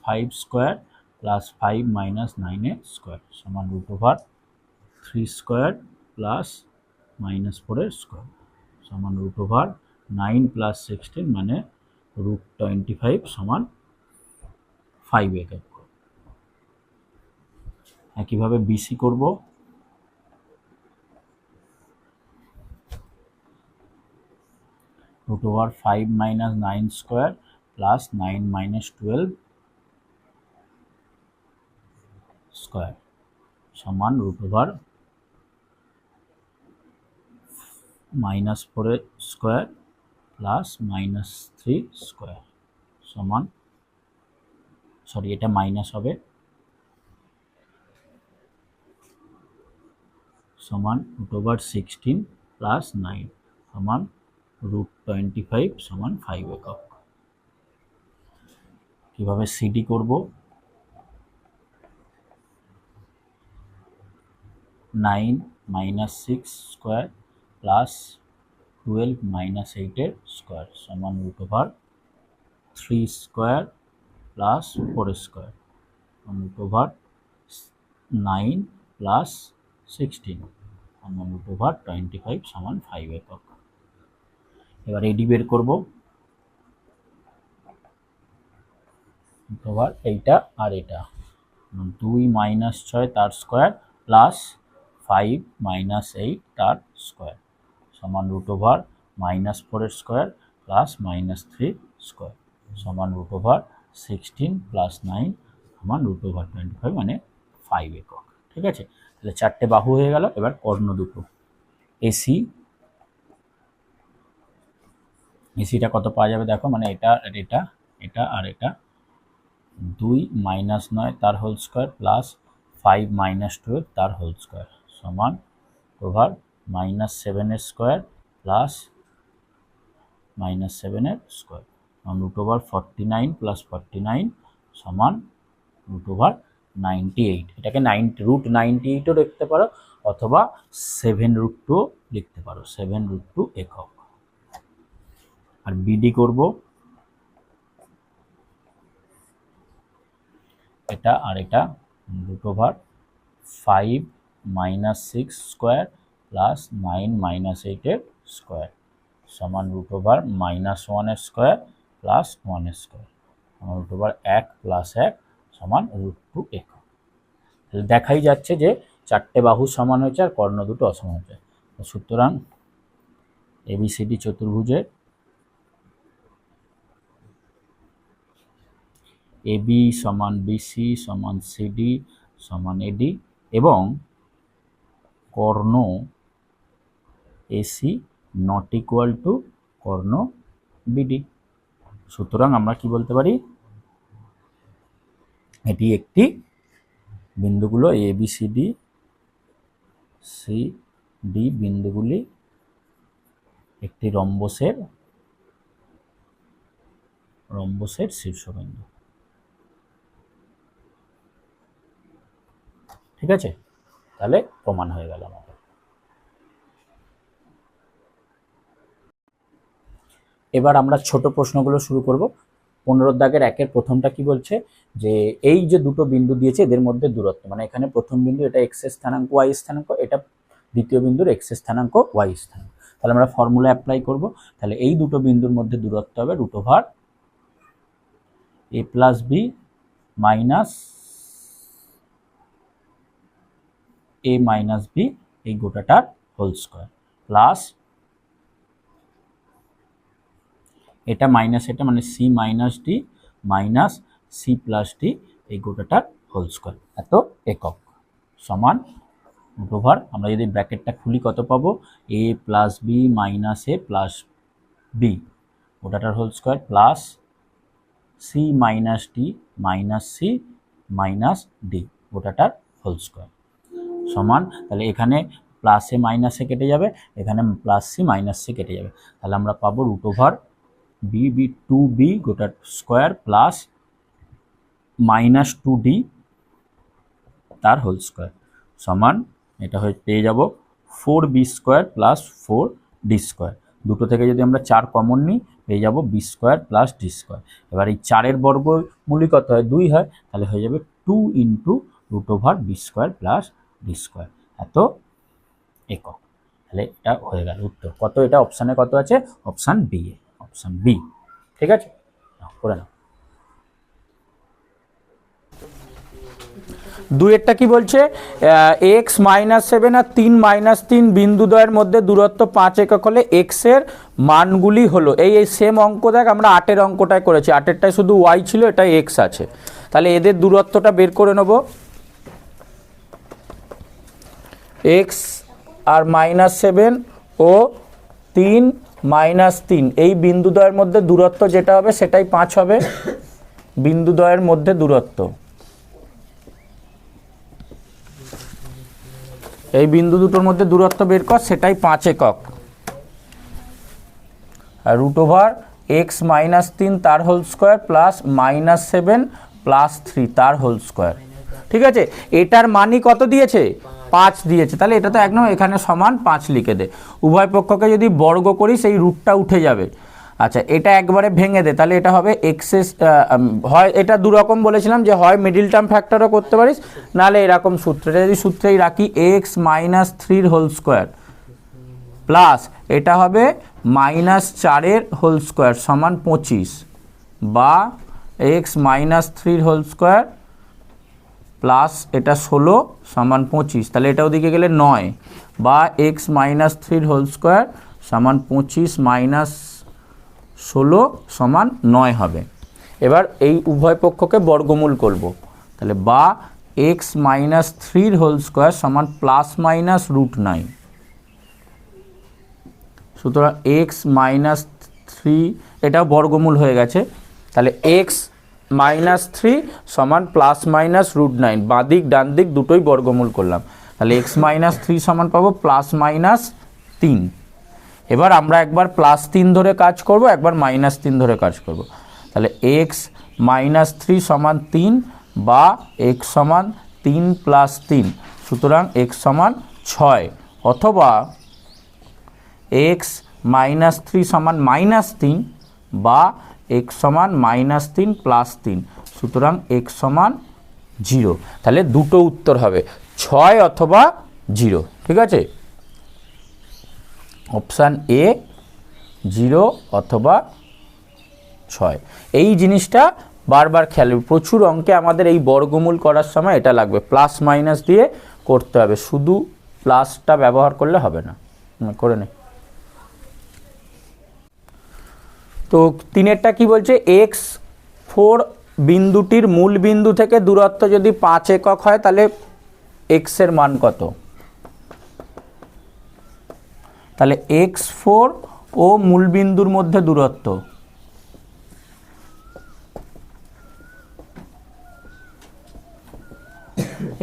5 স্কোয়ার প্লাস 5 - 9 স্কোয়ার সমান √3 স্কোয়ার প্লাস -4 স্কোয়ার সমান √9 + 16 মানে √25 সমান 5 একক। একইভাবে বিসি করব। √5 - 9 স্কোয়ার প্লাস 9 - 12 স্কোয়ার সমান √-4 স্কোয়ার প্লাস -3 স্কোয়ার সমান, সরি এটা মাইনাস হবে, সমান √16 প্লাস 9 সমান √25 সমান 5 একক। কিভাবে সিডি করব? 9 - 6 স্কোয়ার প্লাস 12 - 8 স্কোয়ার সমান √3 স্কোয়ার প্লাস 4 স্কোয়ার √9 প্লাস 16 সমান √25 সমান 5 একক। এবার এডি বের করব। এইটা আর এটা 2 - 6 তার স্কোয়ার প্লাস 5 - 8 তার স্কোয়ার সমান √-4 স্কোয়ার প্লাস -3 স্কোয়ার সমান √16 প্লাস 9 সমান √25 মানে 5 একক। ঠিক আছে, তাহলে চারটে বাহু হয়ে গেল। এবার কর্ণ দুটো এসি, এসিটা কত পাওয়া যাবে দেখো, মানে এটা আর এটা, এটা আর এটা 2 - 9 তার হোল স্কোয়ার প্লাস 5 - 12 তার হোল স্কোয়ার সমান -7 স্কোয়ার প্লাস -7 স্কোয়ার √49 প্লাস 49 সমান √98। এটাকে √98ও লিখতে পারো অথবা 7√2 লিখতে পারো, 7√2 একক। আর বিডি করব, এটা আর এটা √5 - 6 স্কোয়ার প্লাস 9 - 8 স্কোয়ার সমান √-1 স্কোয়ার প্লাস 1 স্কোয়ার √1 প্লাস 1 সমান √2 একক। তাহলে দেখাই যাচ্ছে যে চারটে বাহু সমান হয়েছে আর কর্ণ দুটো অসমান হয়েছে। সুতরাং এবিসিডি চতুর্ভুজের এবি সমান বিসি সমান সিডি সমান এডি এবং কর্ণ এসি নট ইকুয়াল টু কর্ণ বিডি। সুতরাং আমরা কি বলতে পারি, এটি একটি বিন্দুগুলো A B C D C D বিন্দুগুলি একটি রম্বসের শীর্ষবিন্দু। ঠিক আছে, তাহলে প্রমাণ হয়ে গেল আমাদের। এবার আমরা ছোট প্রশ্নগুলো শুরু করব। 15 দাগের 1-এর প্রথমটা কি বলছে, যে এই যে দুটো বিন্দু দিয়েছে এদের মধ্যে দূরত্ব, মানে এখানে প্রথম বিন্দু এটা এক্স এর স্থানাঙ্ক ওয়াই স্থানাঙ্ক, এটা দ্বিতীয় বিন্দুর এক্স এর স্থানাঙ্ক ওয়াই স্থানাঙ্ক। তাহলে আমরা ফর্মুলা অ্যাপ্লাই করব। তাহলে এই দুটো বিন্দুর মধ্যে দূরত্ব হবে √a plus B minus a minus B এই গোটাটার হোল স্কোয়ার প্লাস এটা মাইনাস এটা মানে C minus D minus C plus D এই গোটাটার হোল স্কোয়ার, এত একক সমান রুট ওভার, আমরা যদি ব্র্যাকেটটা খুলি কত পাবো, a plus B minus A plus B ওটাটার whole square plus C minus D minus C minus D ওটাটার হোল স্কোয়ার সমান, তাহলে এখানে প্লাসে মাইনাসে কেটে যাবে, এখানে প্লাস সি মাইনাস সি কেটে যাবে, তাহলে আমরা পাবো root over B B two B গোটা square plus minus two D তার হোল স্কোয়ার সমান, এটা হয়ে পেয়ে যাব four B square plus four D square, দুটো থেকে যদি আমরা 4 কমন নিই পেয়ে যাব B square plus D square. এবার এই 4-এর বর্গমূলই কত হয়, 2 হয়, তাহলে হয়ে যাবে 2 into root over B square plus D square এত একক। তাহলে এটা হয়ে গেল উত্তর কত, এটা অপশানে কত আছে, অপশান বি, অপশান বি। ঠিক আছে, করে নাও। 2-এরটা কি বলছে, x -7 আর 3 -3 বিন্দুদ্বয়ের মধ্যে দূরত্ব 5 একক হলে x এর মানগুলি হলো, এই সেম অঙ্ক দেখ আমরা 8-এর অঙ্কটায় করেছি, 8-এরটায় শুধু y ছিল, এটা x আছে, তাহলে এদের দূরত্বটা বের করে নেব, x আর -7 ও 3 -3 এই বিন্দুদ্বয়ের মধ্যে দূরত্ব যেটা হবে সেটাই 5 হবে, বিন্দুদ্বয়ের মধ্যে দূরত্ব, এই বিন্দু দুটোর মধ্যে দূরত্ব বের কর, সেটাই 5 একক, আর রুট ওভার x -3 তার হোল স্কোয়ার প্লাস -7 প্লাস 3 তার হোল স্কোয়ার। ঠিক আছে, এটার মানই কত দিয়েছে, 5 দিয়েছে, তাহলে এটা তো একদম এখানে সমান 5 লিখে দে, উভয় পক্ষকে যদি বর্গ করি সেই রুটটা উঠে যাবে। আচ্ছা, এটা একবারে ভেঙে দে, তাহলে এটা হবে এক্সেস, হয় এটা দুরকম বলেছিলাম যে হয় মিডিল টার্ম ফ্যাক্টরও করতে পারিস, নাহলে এরকম সূত্র, এটা যদি সূত্রেই রাখি x -3 হোল স্কোয়ার প্লাস এটা হবে -4 হোল স্কোয়ার সমান 25, বা x -3 হোল স্কোয়ার প্লাস এটা 16 সমান 25, তাহলে এটা ওদিকে গেলে 9, বা x -3 হোল স্কোয়ার সমান 25 -16 সমান 9 হবে। এবার এই উভয় পক্ষকে বর্গমূল করব, তাহলে বা x -3 হোল স্কোয়ার সমান প্লাস মাইনাস √9, সুতরাং x -3 এটাও বর্গমূল হয়ে গেছে, তাহলে x -3 সমান প্লাস মাইনাস √9, বাঁ দিক ডান দিক দুটোই বর্গমূল করলাম, তাহলে x -3 সমান পাবো +-3। এবার আমরা একবার +3 ধরে কাজ করব, একবার -3 ধরে কাজ করব, তাহলে x -3 সমান 3, বা x সমান 3 + 3, সুতরাং x সমান 6, অথবা x -3 সমান -3, বা x সমান -3 + 3, সুতরাং x সমান 0, তাহলে দুটো উত্তর হবে 6 অথবা 0। ঠিক আছে, অপশান এ 0 অথবা 6, এই জিনিসটা বারবার খেয়াল, প্রচুর অঙ্কে আমাদের এই বর্গমূল করার সময় এটা লাগবে, প্লাস মাইনাস দিয়ে করতে হবে, শুধু প্লাসটা ব্যবহার করলে হবে না, করে নে। তো 3-এরটা কি বলছে, x4 বিন্দুটির মূল বিন্দু থেকে দূরত্ব যদি 5 একক হয় তাহলে x এর মান কত, তাহলে x4 ও মূল বিন্দুর মধ্যে দূরত্ব,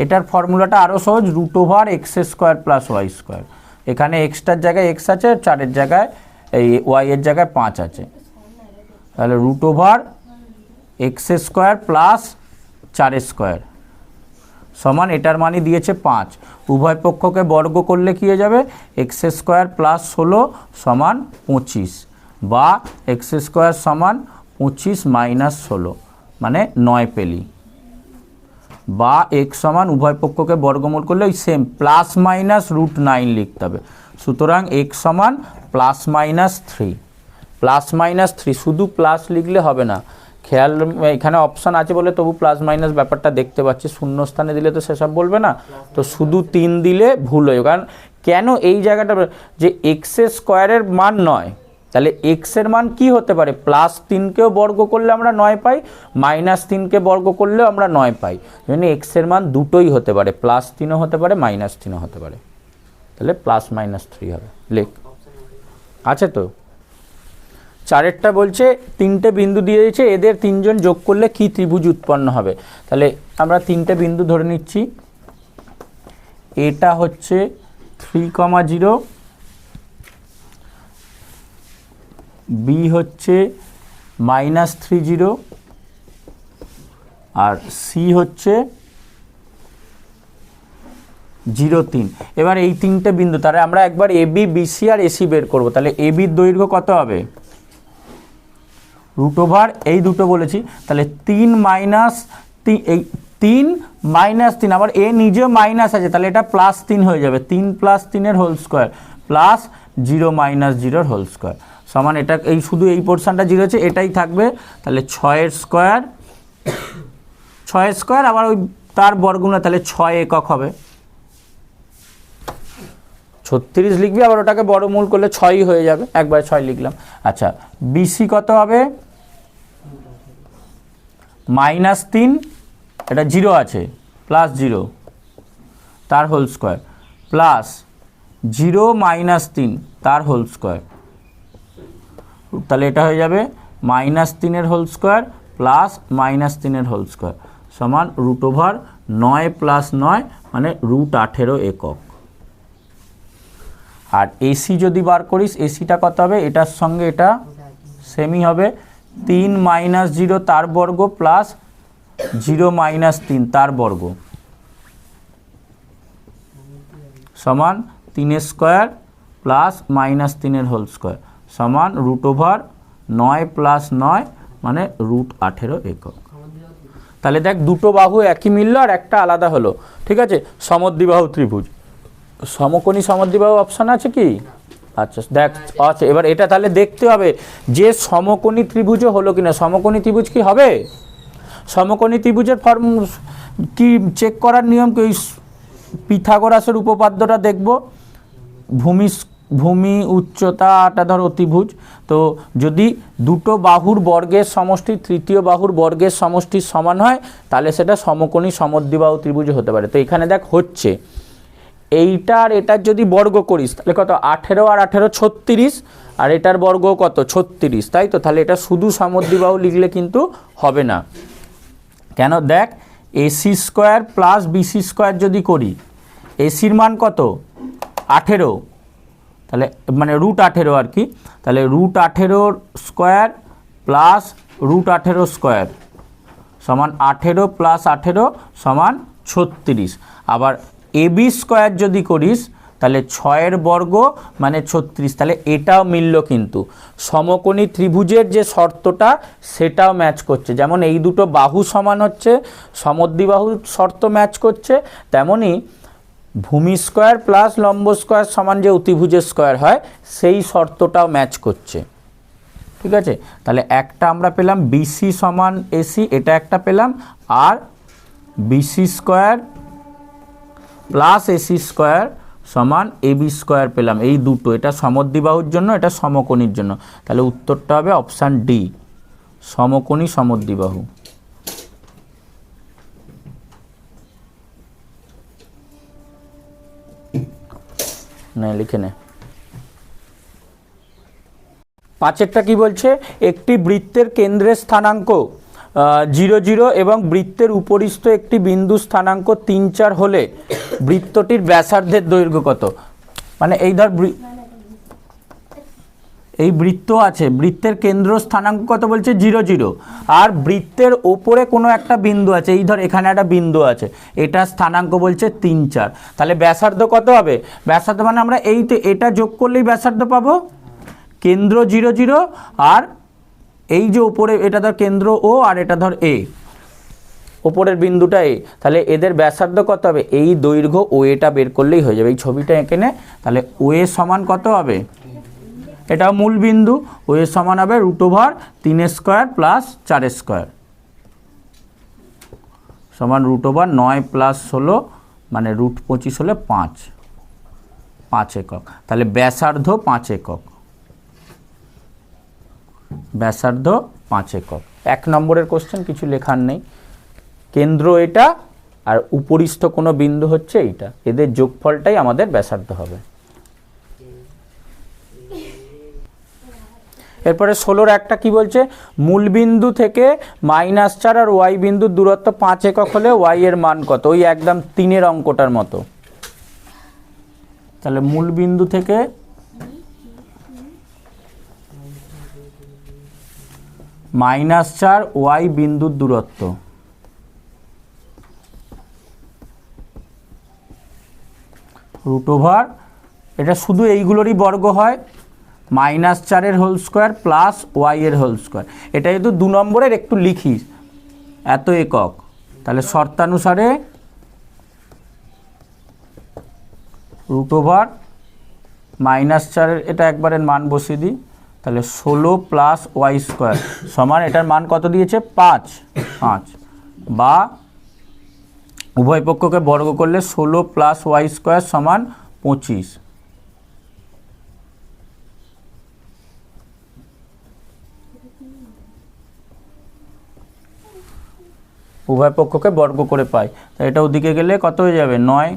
এটার ফর্মুলাটা আরো সহজ, √x² + y², এখানে এক্সটার জায়গায় x আছে, 4-এর জায়গায় এই y এর জায়গায় 5 আছে, তাহলে √x² + 4² সমান এটার মানই দিয়েছে 5, উভয় পক্ষকে বর্গ করলে কি হয়ে যাবে, x² + 16 সমান 25, বা x² সমান 25 - 16 মানে 9 পেলি, বা x সমান উভয় পক্ষকে বর্গমূল করলে ওই সেম +-√9 লিখতে হবে, সুতরাং x সমান +-3, শুধু প্লাস লিখলে হবে না, খেয়াল এখানে অপশান আছে বলে তবু প্লাস মাইনাস ব্যাপারটা দেখতে পাচ্ছি, শূন্য স্থানে দিলে তো সেসব বলবে না, তো শুধু 3 দিলে ভুল হয়ে, কারণ কেন এই জায়গাটা যে x² মান 9, তাহলে এক্সের মান কি হতে পারে, +3কেও বর্গ করলে আমরা 9 পাই, -3কে বর্গ করলেও আমরা 9 পাই। জন্য এক্সের মান দুটোই হতে পারে, +3ও হতে পারে -3ও হতে পারে। তাহলে +-3 হবে। লেখ আছে তো। 4এরটা বলছে 3টে বিন্দু দিয়ে দিয়েছে, এদের 3জন যোগ করলে কি ত্রিভুজ উৎপন্ন হবে। তাহলে আমরা 3টে বিন্দু ধরে নিচ্ছি। এটা হচ্ছে 3,0, বি হচ্ছে -30 আর সি হচ্ছে 0,3। এবার এই 3টে বিন্দু, তাহলে আমরা একবার এবি, বিসি আর এসি বের করব। তাহলে এবির দৈর্ঘ্য কত হবে, √, এই দুটো বলেছি। তাহলে 3 -3 আবার এ নিজেও মাইনাস আছে, তাহলে এটা +3 হয়ে যাবে। 3 + 3 whole square plus 0 - 0 whole square সমান, এটা এই শুধু এই পোর্শনটা 0 আছে, এটাই থাকবে। তাহলে 6 স্কোয়ার আবার ওই তার বর্গমূল, তাহলে 6 একক হবে। 36 লিখবি, আবার ওটাকে বর্গমূল করলে 6ই হয়ে যাবে, একবার 6 লিখলাম। আচ্ছা, বিসি কত হবে, -3, এটা 0 আছে, +0 তার হোল স্কোয়ার প্লাস 0 - 3 তার হোল স্কোয়ার। তাহলে এটা হয়ে যাবে -3 whole square plus -3 whole square সমান √9 + 9 মানে √18 একক। আর এসি যদি বার করিস, এসিটা কত হবে, এটার সঙ্গে এটা সেমই হবে, 3 - 0 তার বর্গ প্লাস 0 - 3 তার বর্গ সমান 3 স্কোয়ার প্লাস -3 হোল স্কোয়ার সমান √9 + 9 মানে √18 একক। তাহলে দেখ, দুটো বাহু একই মিলল আর একটা আলাদা হলো। ঠিক আছে, সমদ্বিবাহু ত্রিভুজ, সমকোণী সমদ্বিবাহু অপশান আছে কি? আচ্ছা দেখ আছে। এবার এটা তাহলে দেখতে হবে যে সমকোণী ত্রিভুজও হলো কিনা। সমকোণী ত্রিভুজ কি হবে, সমকোণী ত্রিভুজের ফর্ম কি চেক করার নিয়ম কি, পিথাগোরাসের উপপাদ্যটা দেখব। ভূমি উচ্চতাটা ধর অতিভুজ, তো যদি দুটো বাহুর বর্গের সমষ্টি তৃতীয় বাহুর বর্গের সমষ্টির সমান হয় তাহলে সেটা সমকোণী সমদ্বিবাহু ত্রিভুজ হতে পারে। তো এখানে দেখ হচ্ছে এইটা আর এটার যদি বর্গ করিস তাহলে কত, 18 আর 18 36, আর এটার বর্গ কত 36, তাই তো। তাহলে এটা শুধু সমদ্বিবাহু লিখলে কিন্তু হবে না। কেন, দেখ AC square plus BC square যদি করি, এসির মান কত 18, তাহলে মানে √18 আর কি, তাহলে √18 স্কোয়ার প্লাস √18 স্কোয়ার সমান 18 + 18 সমান 36। আবার এবি স্কোয়ার যদি করিস তাহলে 6 বর্গ মানে 36, তাহলে এটাও মিলল কিন্তু। সমকোণী ত্রিভুজের যে শর্তটা সেটাও ম্যাচ করছে, যেমন এই দুটো বাহু সমান হচ্ছে, সমদ্বিবাহু শর্ত ম্যাচ করছে, তেমনি ভূমি স্কোয়ার প্লাস লম্ব স্কোয়ার সমান যে অতিভুজের স্কোয়ার হয় সেই শর্তটাও ম্যাচ করছে। ঠিক আছে, তাহলে একটা আমরা পেলাম বিসি সমান এসি, এটা একটা পেলাম, আর BC square plus AC square সমান এবি স্কোয়ার পেলাম। এই দুটো, এটা সমদ্বিবাহুর জন্য, এটা সমকোণীর জন্য। তাহলে উত্তরটা হবে অপশান ডি, সমকোণী সমদ্বিবাহু। না লিখে নে। 5এরটা কি বলছে, একটি বৃত্তের কেন্দ্রের স্থানাঙ্ক 0, 0 এবং বৃত্তের উপরিস্থ একটি বিন্দু স্থানাঙ্ক 3, 4 হলে বৃত্তটির ব্যাসার্ধের দৈর্ঘ্য কত। মানে এই ধর এই বৃত্ত আছে, বৃত্তের কেন্দ্র স্থানাঙ্ক কত বলছে 0, 0, আর বৃত্তের ওপরে কোনো একটা বিন্দু আছে, এই ধর এখানে একটা বিন্দু আছে, এটা স্থানাঙ্ক বলছে 3, 4, তাহলে ব্যাসার্ধ কত হবে, ব্যাসার্ধ মানে আমরা এই তো এটা যোগ করলেই ব্যাসার্ধ পাবো, কেন্দ্র 0, 0 আর এই যে উপরে এটা ধর কেন্দ্র ও আর এটা ধর এ, ওপরের বিন্দুটা এ, তাহলে এদের ব্যাসার্ধ কত হবে, এই দৈর্ঘ্য ও এটা বের করলেই হয়ে যাবে। এই ছবিটা এঁকে নে, তাহলে ও এ সমান কত হবে, এটা মূল বিন্দু, ও এ সমান হবে √3 স্কোয়ার প্লাস 4 স্কোয়ার সমান √9 + 16 মানে √25 হলে 5 একক, তাহলে ব্যাসার্ধ 5 একক। ব্যাসার্ধ 5 একক। 1 নম্বরের কোশ্চেন, কিছু লেখার নেই। কেন্দ্র এটা আর উপরিস্থ কোনো বিন্দু হচ্ছে এইটা, এদের যোগফলটাই আমাদের ব্যাসার্ধ হবে। এরপরে 16-র একটা কি বলছে, মূল বিন্দু থেকে -4 আর ওয়াই বিন্দুর দূরত্ব 5 একক হলে ওয়াই এর মান কত? ওই একদম 3-এর অঙ্কটার মতো। তাহলে মূল বিন্দু থেকে -4 ওয়াই বিন্দুর দূরত্ব, √, এটা শুধু এইগুলোরই বর্গ হয়, -4 হোল স্কোয়ার প্লাস ওয়াই এর হোল স্কোয়ার। এটা যেহেতু 2 নম্বরের, একটু লিখিস এত একক। তাহলে শর্তানুসারে √, -4 এটা একবারের মান বসিয়ে দিই, তাহলে 16 প্লাস ওয়াই স্কোয়ার সমান, এটার মান কত দিয়েছে? 5, বা উভয় পক্ষকে বর্গ করলে 16 প্লাস ওয়াই স্কোয়ার সমান 25। উভয় পক্ষকে বর্গ করে পাই, তাই এটা ওদিকে গেলে কত হয়ে যাবে? 9,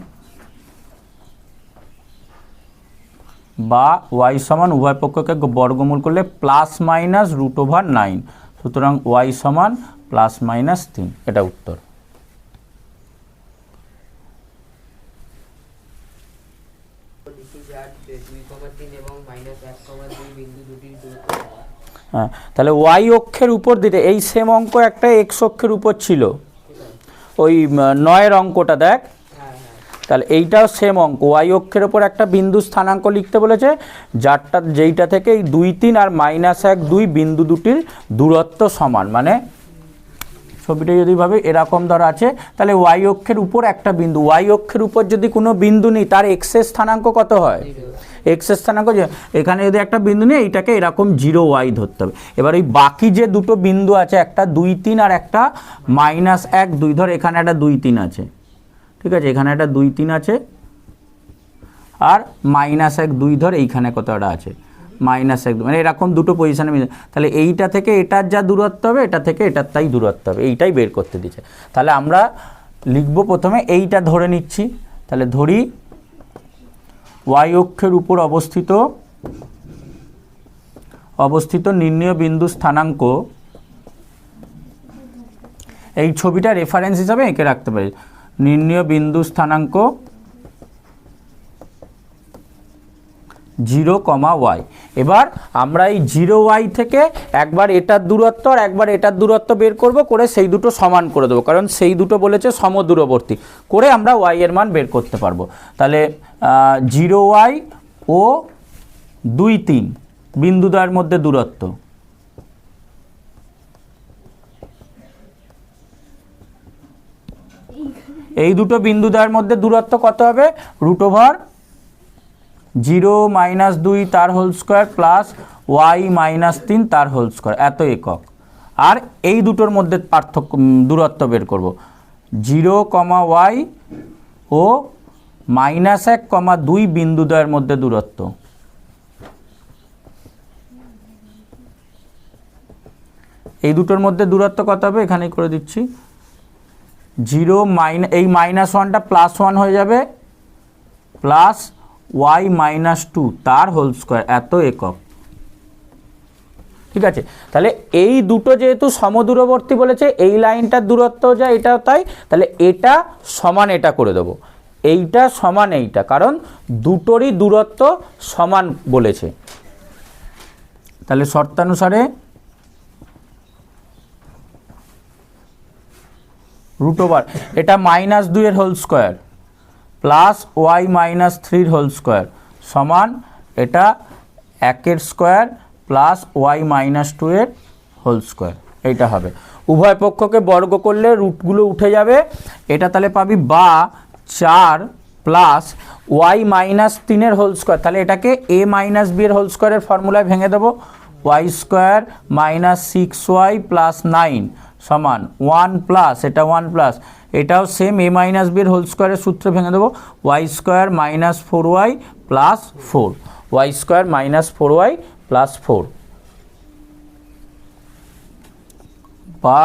বা ওয়াই সমান উভয় পক্ষকে বর্গমূল করলে ±√9, সুতরাং ওয়াই সমান ±3। এটা উত্তর। হ্যাঁ, তাহলে ওয়াই অক্ষের উপর দিতে এই সেম অঙ্ক একটা এক্স অক্ষের উপর ছিল, ওই 9-এর অঙ্কটা দেখ। তাহলে এইটাও সেম অঙ্ক, ওয়াই অক্ষের ওপর একটা বিন্দু স্থানাঙ্ক লিখতে বলেছে, যেইটা থেকে এই 2, 3 আর -1, 2 বিন্দু দুটির দূরত্ব সমান। মানে ছবিটা যদি ভাবে এরকম ধর আছে, তাহলে ওয়াই অক্ষের উপর একটা বিন্দু, ওয়াই অক্ষের উপর যদি কোনো বিন্দু নেই, তার এক্সের স্থানাঙ্ক কত হয়? এক্সের স্থানাঙ্ক, এখানে যদি একটা বিন্দু নেই, এইটাকে এরকম 0y ধরতে হবে। এবার ওই বাকি যে দুটো বিন্দু আছে, একটা 2, 3 আর একটা -1, 2, ধর এখানে একটা 2, 3 আছে, ঠিক আছে, এখানে একটা 2, 3 আছে, আর -1, 2 ধর এইখানে কতটা আছে? -1, 2, মানে এরকম দুটো পজিশনে মিলে, তাহলে এইটা থেকে এটার যা দূরত্ব হবে, এটা থেকে এটার তাই দূরত্ব হবে, এইটাই বের করতে দিচ্ছে। তাহলে আমরা লিখব প্রথমে এইটা ধরে নিচ্ছি, তাহলে ধরি ওয়াই অক্ষের উপর অবস্থিত নির্ণীয় বিন্দু স্থানাঙ্ক, এই ছবিটা রেফারেন্স হিসাবে এঁকে রাখতে পারি। নির্ণীয় বিন্দু স্থানাঙ্ক 0, y। এবার আমরা এই 0y থেকে একবার এটার দূরত্ব আর একবার এটার দূরত্ব বের করব, করে সেই দুটো সমান করে দেবো, কারণ সেই দুটো বলেছে সমদূরবর্তী, করে আমরা y এর মান বের করতে পারবো। তাহলে 0y ও 2, 3 বিন্দুদ্বয়ের মধ্যে দূরত্ব, এই দুটো বিন্দুদ্বয়ের মধ্যে দূরত্ব কত হবে? √0 -2 তার হোল স্কোয়ার প্লাস ওয়াই -3 তার হোল স্কোয়ার, এত একক। আর এই দুটোর মধ্যে পার্থক্য দূরত্ব বের করব, 0, y ও -1, 2 বিন্দুদ্বয়ের মধ্যে দূরত্ব। এই দুটোর মধ্যে দূরত্ব কত হবে? এখানেই করে দিচ্ছি, 0, এই -1টা +1 হয়ে যাবে, প্লাস y -2 তার হোল স্কোয়ার, এত একক। ঠিক আছে, তাহলে এই দুটো যেহেতু সমদূরবর্তী বলেছে, এই লাইনটার দূরত্ব যা এটাও তাই, তাহলে এটা সমান এটা করে দেবো, এইটা সমান এইটা, কারণ দুটোরই দূরত্ব সমান বলেছে। তাহলে শর্তানুসারে √, এটা -2 এর whole square plus Y -3 whole square সমান, এটা 1 স্কোয়ার প্লাস ওয়াই -2 এর হোল স্কোয়ার, এইটা হবে। উভয় পক্ষকে বর্গ করলে রুটগুলো উঠে যাবে, এটা তাহলে পাবি বা 4 প্লাস ওয়াই -3 এর হোল স্কোয়ার, তাহলে এটাকে a - b এর হোল স্কোয়ারের ফর্মুলায় ভেঙে দেবো, ওয়াই স্কোয়ার -6y প্লাস 9 সমান 1 প্লাস, এটা 1 প্লাস, এটাও সেম a - b এর হোল স্কোয়ারের সূত্রে ভেঙে দেবো, Y square -4y plus 4, Y square -4y plus 4। বা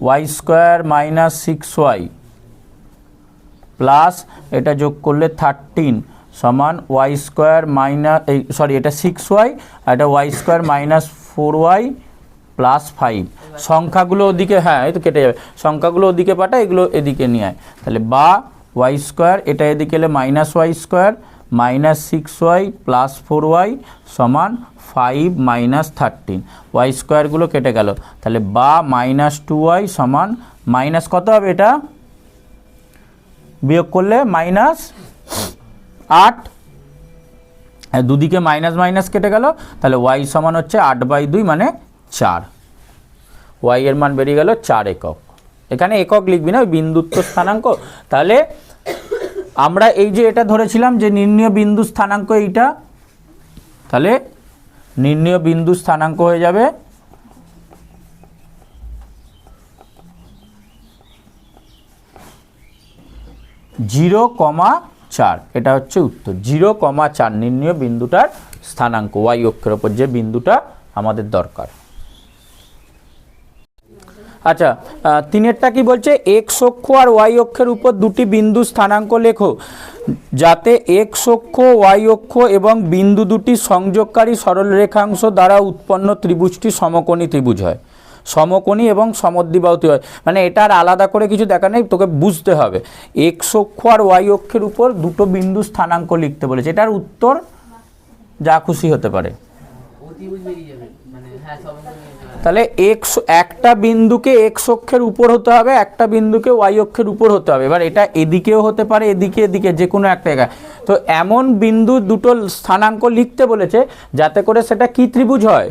Y square minus 6y plus এটা যোগ করলে 13 সমান ওয়াই স্কোয়ার মাইনাস সরি এটা 6y আর এটা Y square minus 4y plus 5। সংখ্যাগুলো ওদিকে, হ্যাঁ এই তো কেটে যাবে, সংখ্যাগুলো ওদিকে পাঠা, এগুলো এদিকে নিয়ে আয়। তাহলে বা ওয়াই স্কোয়ার এটা এদিকে এলে minus Y square minus 6y plus 4y সমান 5 মাইনাস 13। ওয়াই স্কোয়ারগুলো কেটে গেল, তাহলে বা মাইনাস 2y সমান মাইনাস কত হবে, এটা বিয়োগ করলে মাইনাস 8, দুদিকে মাইনাস মাইনাস কেটে গেল, তাহলে ওয়াই সমান হচ্ছে 8/2 মানে 4। ওয়াই এর মান বেরিয়ে গেল 4 একক। এখানে একক লিখবি না, ওই বিন্দুত্ব স্থানাঙ্ক। তাহলে আমরা এই যে এটা ধরেছিলাম যে নির্ণীয় বিন্দু স্থানাঙ্ক এইটা, তাহলে নির্ণীয় বিন্দু স্থানাঙ্ক হয়ে যাবে 0,4। এটা হচ্ছে উত্তর, 0,4 নির্ণীয় বিন্দুটার স্থানাঙ্ক, ওয়াই অক্ষের ওপর যে বিন্দুটা আমাদের দরকার। আচ্ছা, তিনেরটা কি বলছে, এক্স অক্ষ আর ওয়াই অক্ষের উপর দুটি বিন্দু স্থানাঙ্ক লেখো যাতে এক্স অক্ষ ওয়াই অক্ষ এবং বিন্দু দুটি সংযোগকারী সরলরেখাংশ দ্বারা উৎপন্ন ত্রিভুজটি সমকোণী ত্রিভুজ হয়। সমকোণী এবং সমদ্বিবাহু হয়, মানে এটা আর আলাদা করে কিছু দেখা নেই, তোকে বুঝতে হবে। এক্স অক্ষ আর ওয়াই অক্ষের উপর দুটো বিন্দু স্থানাঙ্ক লিখতে বলেছে, এটার উত্তর যা খুশি হতে পারে। তাহলে এক্স একটা বিন্দুকে এক্স অক্ষের উপর হতে হবে, একটা বিন্দুকে ওয়াই অক্ষের উপর হতে হবে। এবার এটা এদিকেও হতে পারে, এদিকে এদিকে যে কোনো একটা জায়গায়। তো এমন বিন্দু দুটো স্থানাঙ্ক লিখতে বলেছে যাতে করে সেটা কি ত্রিভুজ হয়,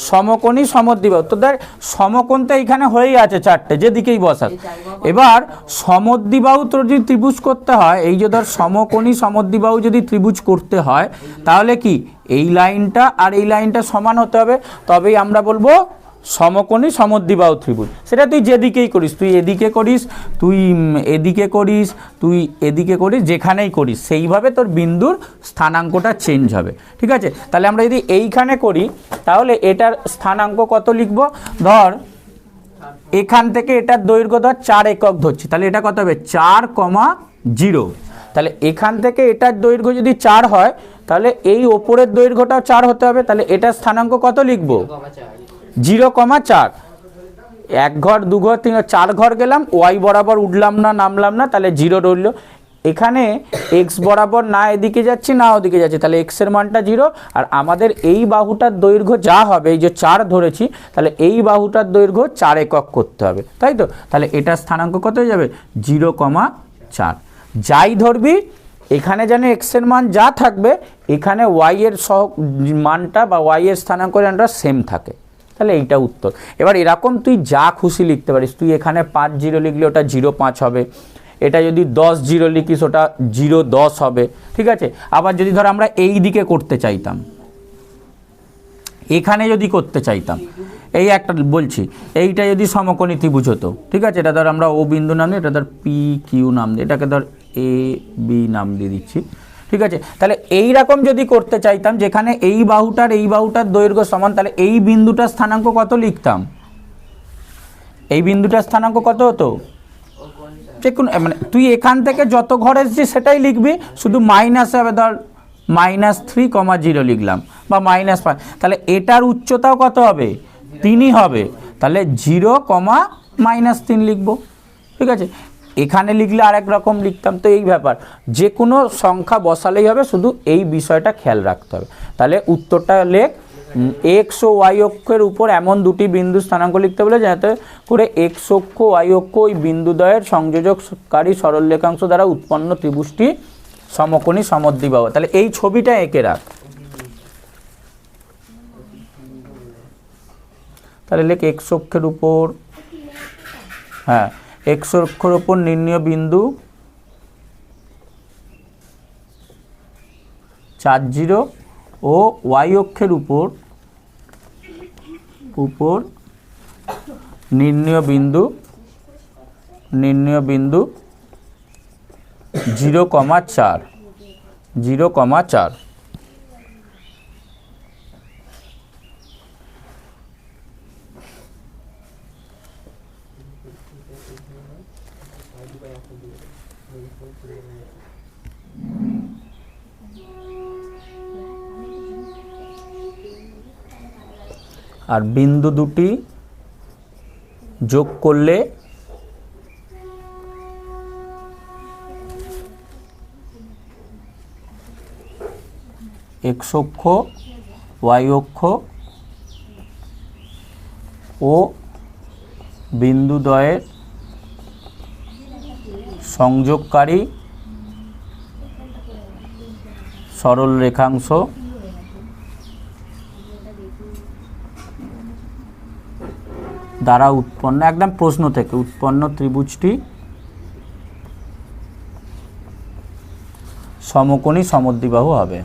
সমকোণী সমদ্বিবাহু। তো দেখ সমকোণ তো এইখানে হয়েই আছে চারটে, যেদিকেই বসাক। এবার সমদ্বিবাহু তো যদি ত্রিভুজ করতে হয়, এই যে ধর সমকোণী সমদ্বিবাহু যদি ত্রিভুজ করতে হয়, তাহলে কি এই লাইনটা আর এই লাইনটা সমান হতে হবে, তবেই আমরা বলবো সমকোণী সমদ্বিবাহু ত্রিভুজ। সেটা তুই যেদিকেই করিস, তুই এদিকে করিস, তুই এদিকে করিস, তুই এদিকে করিস, যেখানেই করিস সেইভাবে তোর বিন্দুর স্থানাঙ্কটা চেঞ্জ হবে। ঠিক আছে, তাহলে আমরা যদি এইখানে করি তাহলে এটার স্থানাঙ্ক কত লিখব, ধর এখান থেকে এটার দৈর্ঘ্য ধর 4 একক ধরছি, তাহলে এটা কত হবে 4,0। তাহলে এখান থেকে এটার দৈর্ঘ্য যদি 4 হয় তাহলে এই ওপরের দৈর্ঘ্যটাও 4 হতে হবে, তাহলে এটার স্থানাঙ্ক কত লিখব 0,4। 1 ঘর 2 ঘর 3 ঘর 4 ঘর গেলাম, ওয়াই বরাবর উঠলাম না নামলাম না, তাহলে 0 রইল। এখানে এক্স বরাবর না এদিকে যাচ্ছি না ওদিকে যাচ্ছি, তাহলে এক্স এর মানটা 0। আর আমাদের এই বাহুটার দৈর্ঘ্য যা হবে, এই যে 4 ধরেছি, তাহলে এই বাহুটার দৈর্ঘ্য 4 একক করতে হবে, তাই তো। তাহলে এটার স্থানাঙ্ক কত হয়ে যাবে 0,4। যাই ধরবি এখানে যেন এক্স এর মান যা থাকবে এখানে ওয়াই এর মানটা বা ওয়াই এর স্থানাঙ্কটা সেম থাকে, তাহলে এইটা উত্তর। এবার এরকম তুই যা খুশি লিখতে পারিস, তুই এখানে 5,0 লিখলে ওটা 0,5 হবে, এটা যদি 10,0 লিখিস ওটা 0,10 হবে। ঠিক আছে, আবার যদি ধর আমরা এই দিকে করতে চাইতাম, এখানে যদি করতে চাইতাম, এই একটা বলছি, এইটা যদি সমকোণী ত্রিভুজ হতো, ঠিক আছে, এটা ধর আমরা ও বিন্দু নাম দিই, এটা ধর পি কিউ নাম দিই, এটাকে ধর এ বি নাম দিয়ে দিচ্ছি। ঠিক আছে, তাহলে এই রকম যদি করতে চাইতাম যেখানে এই বাহুটার দৈর্ঘ্য সমান, তাহলে এই বিন্দুটার স্থানাঙ্ক কত লিখতাম, এই বিন্দুটার স্থানাঙ্ক কত হতো, মানে তুই এখান থেকে যত ঘর এসেছিস সেটাই লিখবি, শুধু মাইনাস হবে, ধর -3,0 লিখলাম বা -5, তাহলে এটার উচ্চতাও কত হবে 3ই হবে, তাহলে 0,-3 লিখবো। ঠিক আছে, এখানে লিখলে আরেক রকম লিখতাম। তো এই ব্যাপার, যে কোনো সংখ্যা বসালেই হবে, শুধু এই বিষয়টা খেয়াল রাখতে হবে। তাহলে উত্তরটা লেখ, এক্স ও ওয়াই অক্ষের উপর এমন দুটি বিন্দু স্থানাঙ্ক লিখতে বলে যাতে করে এক্স অক্ষ ওয়াই অক্ষ ওই বিন্দুদ্বয়ের সংযোজককারী সরলরেখাংশ দ্বারা উৎপন্ন ত্রিভুজটি সমকোণী সমদ্বিবাহু। তাহলে এই ছবিটা এঁকে রাখ, তাহলে লেখ এক্স অক্ষের উপর, হ্যাঁ এক্স অক্ষের উপর নির্ণীয় বিন্দু 4,0 ও ওয়াই অক্ষের উপর নির্ণীয় বিন্দু 0,4। আর বিন্দু দুটি যোগ করলে এক্স অক্ষ, ওয়াই অক্ষ ও বিন্দুদ্বয়ের সংযোগকারী সরল রেখাংশ দ্বারা উৎপন্ন, একদম প্রশ্ন থেকে উৎপন্ন ত্রিভুজটি সমকোণী সমদ্বিবাহু হবে।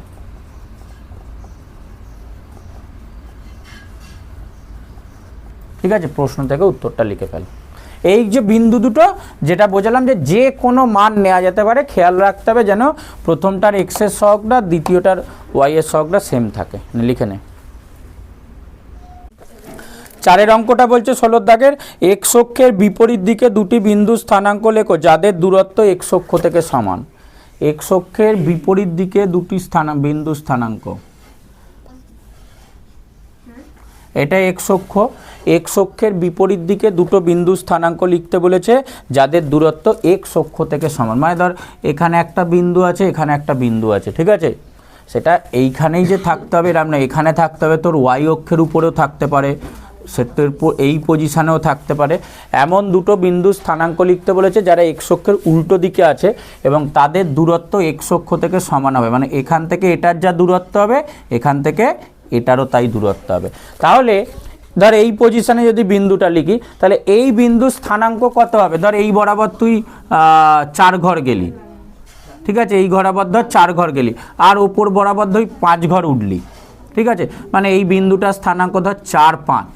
ঠিক আছে, প্রশ্ন থেকে উত্তরটা লিখে ফেল। এই যে বিন্দু দুটো যেটা বোঝালাম যে কোনো মান নেওয়া যেতে পারে, খেয়াল রাখতে হবে যেন প্রথমটার এক্সের সহগটা দ্বিতীয়টার ওয়াই এর সহগটা সেম থাকে। লিখে নে। 4 অঙ্কটা বলছে 16 দাগের, এক্স অক্ষের বিপরীত দিকে দুটি বিন্দু স্থানাঙ্ক লেখো যাদের দূরত্ব এক্স অক্ষ থেকে সমান। এক্স অক্ষের বিপরীত দিকে দুটি বিন্দু স্থানাঙ্ক, এটা এক্স অক্ষ। এক্স অক্ষের বিপরীত দিকে দুটো বিন্দু স্থানাঙ্ক লিখতে বলেছে যাদের দূরত্ব এক্স অক্ষ থেকে সমান। মানে ধর এখানে একটা বিন্দু আছে, এখানে একটা বিন্দু আছে, ঠিক আছে, সেটা এইখানেই যে থাকতে হবে এরকম না, এখানে থাকতে হবে, তোর ওয়াই অক্ষের উপরেও থাকতে পারে, সেটার এই পজিশানেও থাকতে পারে। এমন দুটো বিন্দু স্থানাঙ্ক লিখতে বলেছে যারা এক্স অক্ষের উল্টো দিকে আছে এবং তাদের দূরত্ব এক্স অক্ষ থেকে সমান হবে। মানে এখান থেকে এটার যা দূরত্ব হবে এখান থেকে এটারও তাই দূরত্ব হবে। তাহলে ধর এই পজিশানে যদি বিন্দুটা লিখি তাহলে এই বিন্দু স্থানাঙ্ক কত হবে? ধর এই বরাবর তুই 4 ঘর গেলি, ঠিক আছে, এই বরাবর ধর 4 ঘর গেলি আর ওপর বরাবর ধর 5 ঘর উঠলি, ঠিক আছে, মানে এই বিন্দুটার স্থানাঙ্ক ধর 4, 5,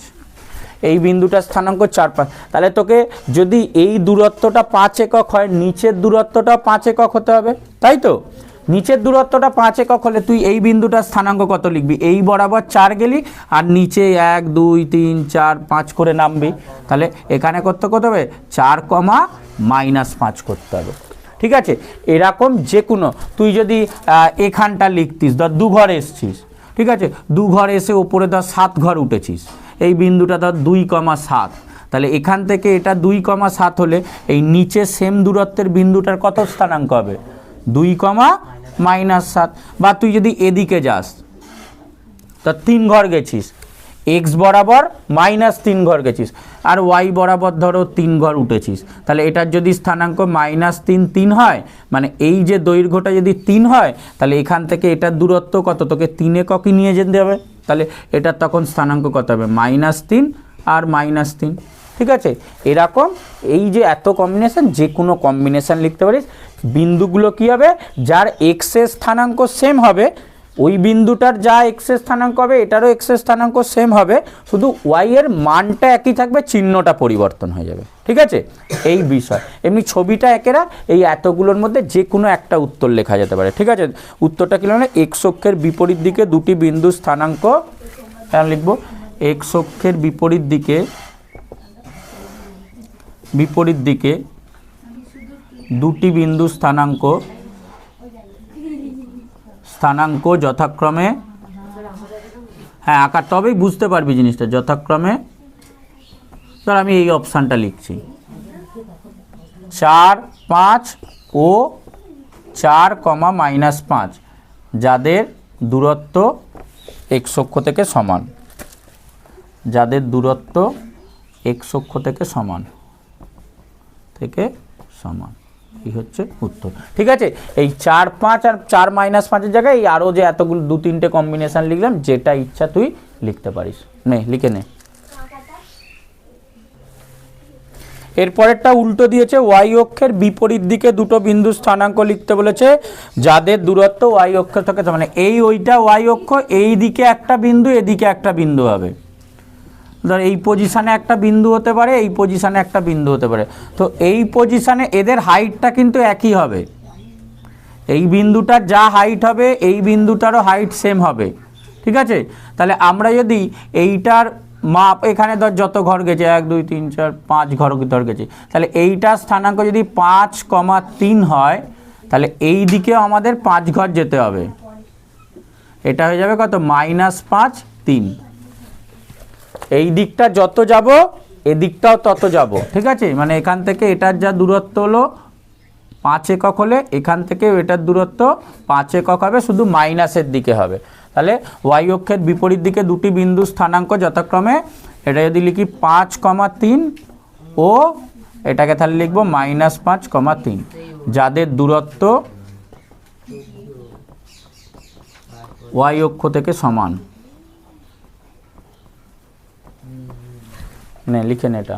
এই বিন্দুটার স্থানাঙ্ক 4, 5। তাহলে তোকে যদি এই দূরত্বটা 5 একক হয় নিচের দূরত্বটা 5 একক হতে হবে, তাই তো? নিচের দূরত্বটা 5 একক হলে তুই এই বিন্দুটার স্থানাঙ্ক কত লিখবি? এই বরাবর 4 গেলি আর নিচে 1, 2, 3, 4, 5 করে নামবি। তাহলে এখানে কত হবে? 4, -5 করতে হবে, ঠিক আছে। এরকম যে কোনো তুই যদি এখানটা লিখতিস, ধর 2 ঘর এসছিস, ঠিক আছে, 2 ঘর এসে ওপরে ধর 7 ঘর উঠেছিস, এই বিন্দুটা ধর 2,7, তাহলে এখান থেকে এটা 2,7 হলে এই নিচে সেম দূরত্বের বিন্দুটার কত স্থানাঙ্ক হবে? 2,-7। বা তুই যদি এদিকে যাস তা 3 ঘর গেছিস, এক্স বরাবর -3 ঘর গেছিস আর ওয়াই বরাবর ধরো 3 ঘর উঠেছিস, তাহলে এটার যদি স্থানাঙ্ক -3 হয়, মানে এই যে দৈর্ঘ্যটা যদি 3 হয় তাহলে এখান থেকে এটার দূরত্ব কত? তোকে 3 এককই নিয়ে যেতে হবে, তাহলে এটার তখন স্থানাঙ্ক কত হবে? -3 আর -3, ঠিক আছে। এরকম এই যে এত কম্বিনেশন, যে কোনো কম্বিনেশন লিখতে পারিস। বিন্দুগুলো কি হবে? যার এক্সের স্থানাঙ্ক সেম হবে, ওই বিন্দুটার যা এক্সের স্থানাঙ্ক হবে এটারও এক্সের স্থানাঙ্ক সেম হবে, শুধু ওয়াই এর মানটা একই থাকবে, চিহ্নটা পরিবর্তন হয়ে যাবে, ঠিক আছে, এই বিষয়। এমনি ছবিটা একেরা এই এতগুলোর মধ্যে যে কোনো একটা উত্তর লেখা যেতে পারে, ঠিক আছে। উত্তরটা কি মানে এক্স অক্ষের বিপরীত দিকে দুটি বিন্দু স্থানাঙ্ক, হ্যাঁ লিখবো, এক্স অক্ষের বিপরীত দিকে দুটি বিন্দু স্থানাঙ্ক যথাক্রমে, হ্যাঁ আকার তবেই বুঝতে পারবি জিনিসটা, যথাক্রমে ধর আমি এই অপশানটা লিখছি 4, 5 ও 4, -5 যাদের দূরত্ব এক্স অক্ষ থেকে সমান, যাদের দূরত্ব এক্স অক্ষ থেকে সমান এই হচ্ছে উত্তর, ঠিক আছে। এই 4, 5 আর 4, -5 জায়গায় এই আরও যে এতগুলো 2-3টে কম্বিনেশন লিখলাম, যেটা ইচ্ছা তুই লিখতে পারিস, নে লিখে নে। এরপরেরটা উল্টো দিয়েছে, ওয়াই অক্ষের বিপরীত দিকে দুটো বিন্দু স্থানাঙ্ক লিখতে বলেছে যাদের দূরত্ব ওয়াই অক্ষ থেকে, মানে এই ওইটা ওয়াই অক্ষ, এই দিকে একটা বিন্দু, এদিকে একটা বিন্দু হবে। ধর এই পজিশানে একটা বিন্দু হতে পারে, এই পজিশানে একটা বিন্দু হতে পারে, তো এই পজিশানে এদের হাইটটা কিন্তু একই হবে, এই বিন্দুটার যা হাইট হবে এই বিন্দুটারও হাইট সেম হবে, ঠিক আছে। তাহলে আমরা যদি এইটার মাপ এখানে ধর যত ঘর গেছে 1 2 3 4 5 ঘর ধর গেছে, তাহলে এইটা স্থানাঙ্ক যদি 5,3 হয় তাহলে এই দিকেও আমাদের 5 ঘর যেতে হবে। এটা হয়ে যাবে কত, -5 3। এই দিকটা যত যাব এদিকটাও তত যাব, ঠিক আছে। মানে এখান থেকে এটার যা দূরত্ব হলো 5 একক হলে এখান থেকে এটার দূরত্ব 5 একক হবে, শুধু মাইনাসের দিকে হবে। তাহলে ওয়াই অক্ষের বিপরীত দিকে দুটি বিন্দু স্থানাঙ্ক যথাক্রমে, এটা যদি লিখি 5,3 ও এটাকে তাহলে লিখবো -5,3, যাদের দূরত্ব ওয়াই অক্ষ থেকে সমান। লিখেন এটা।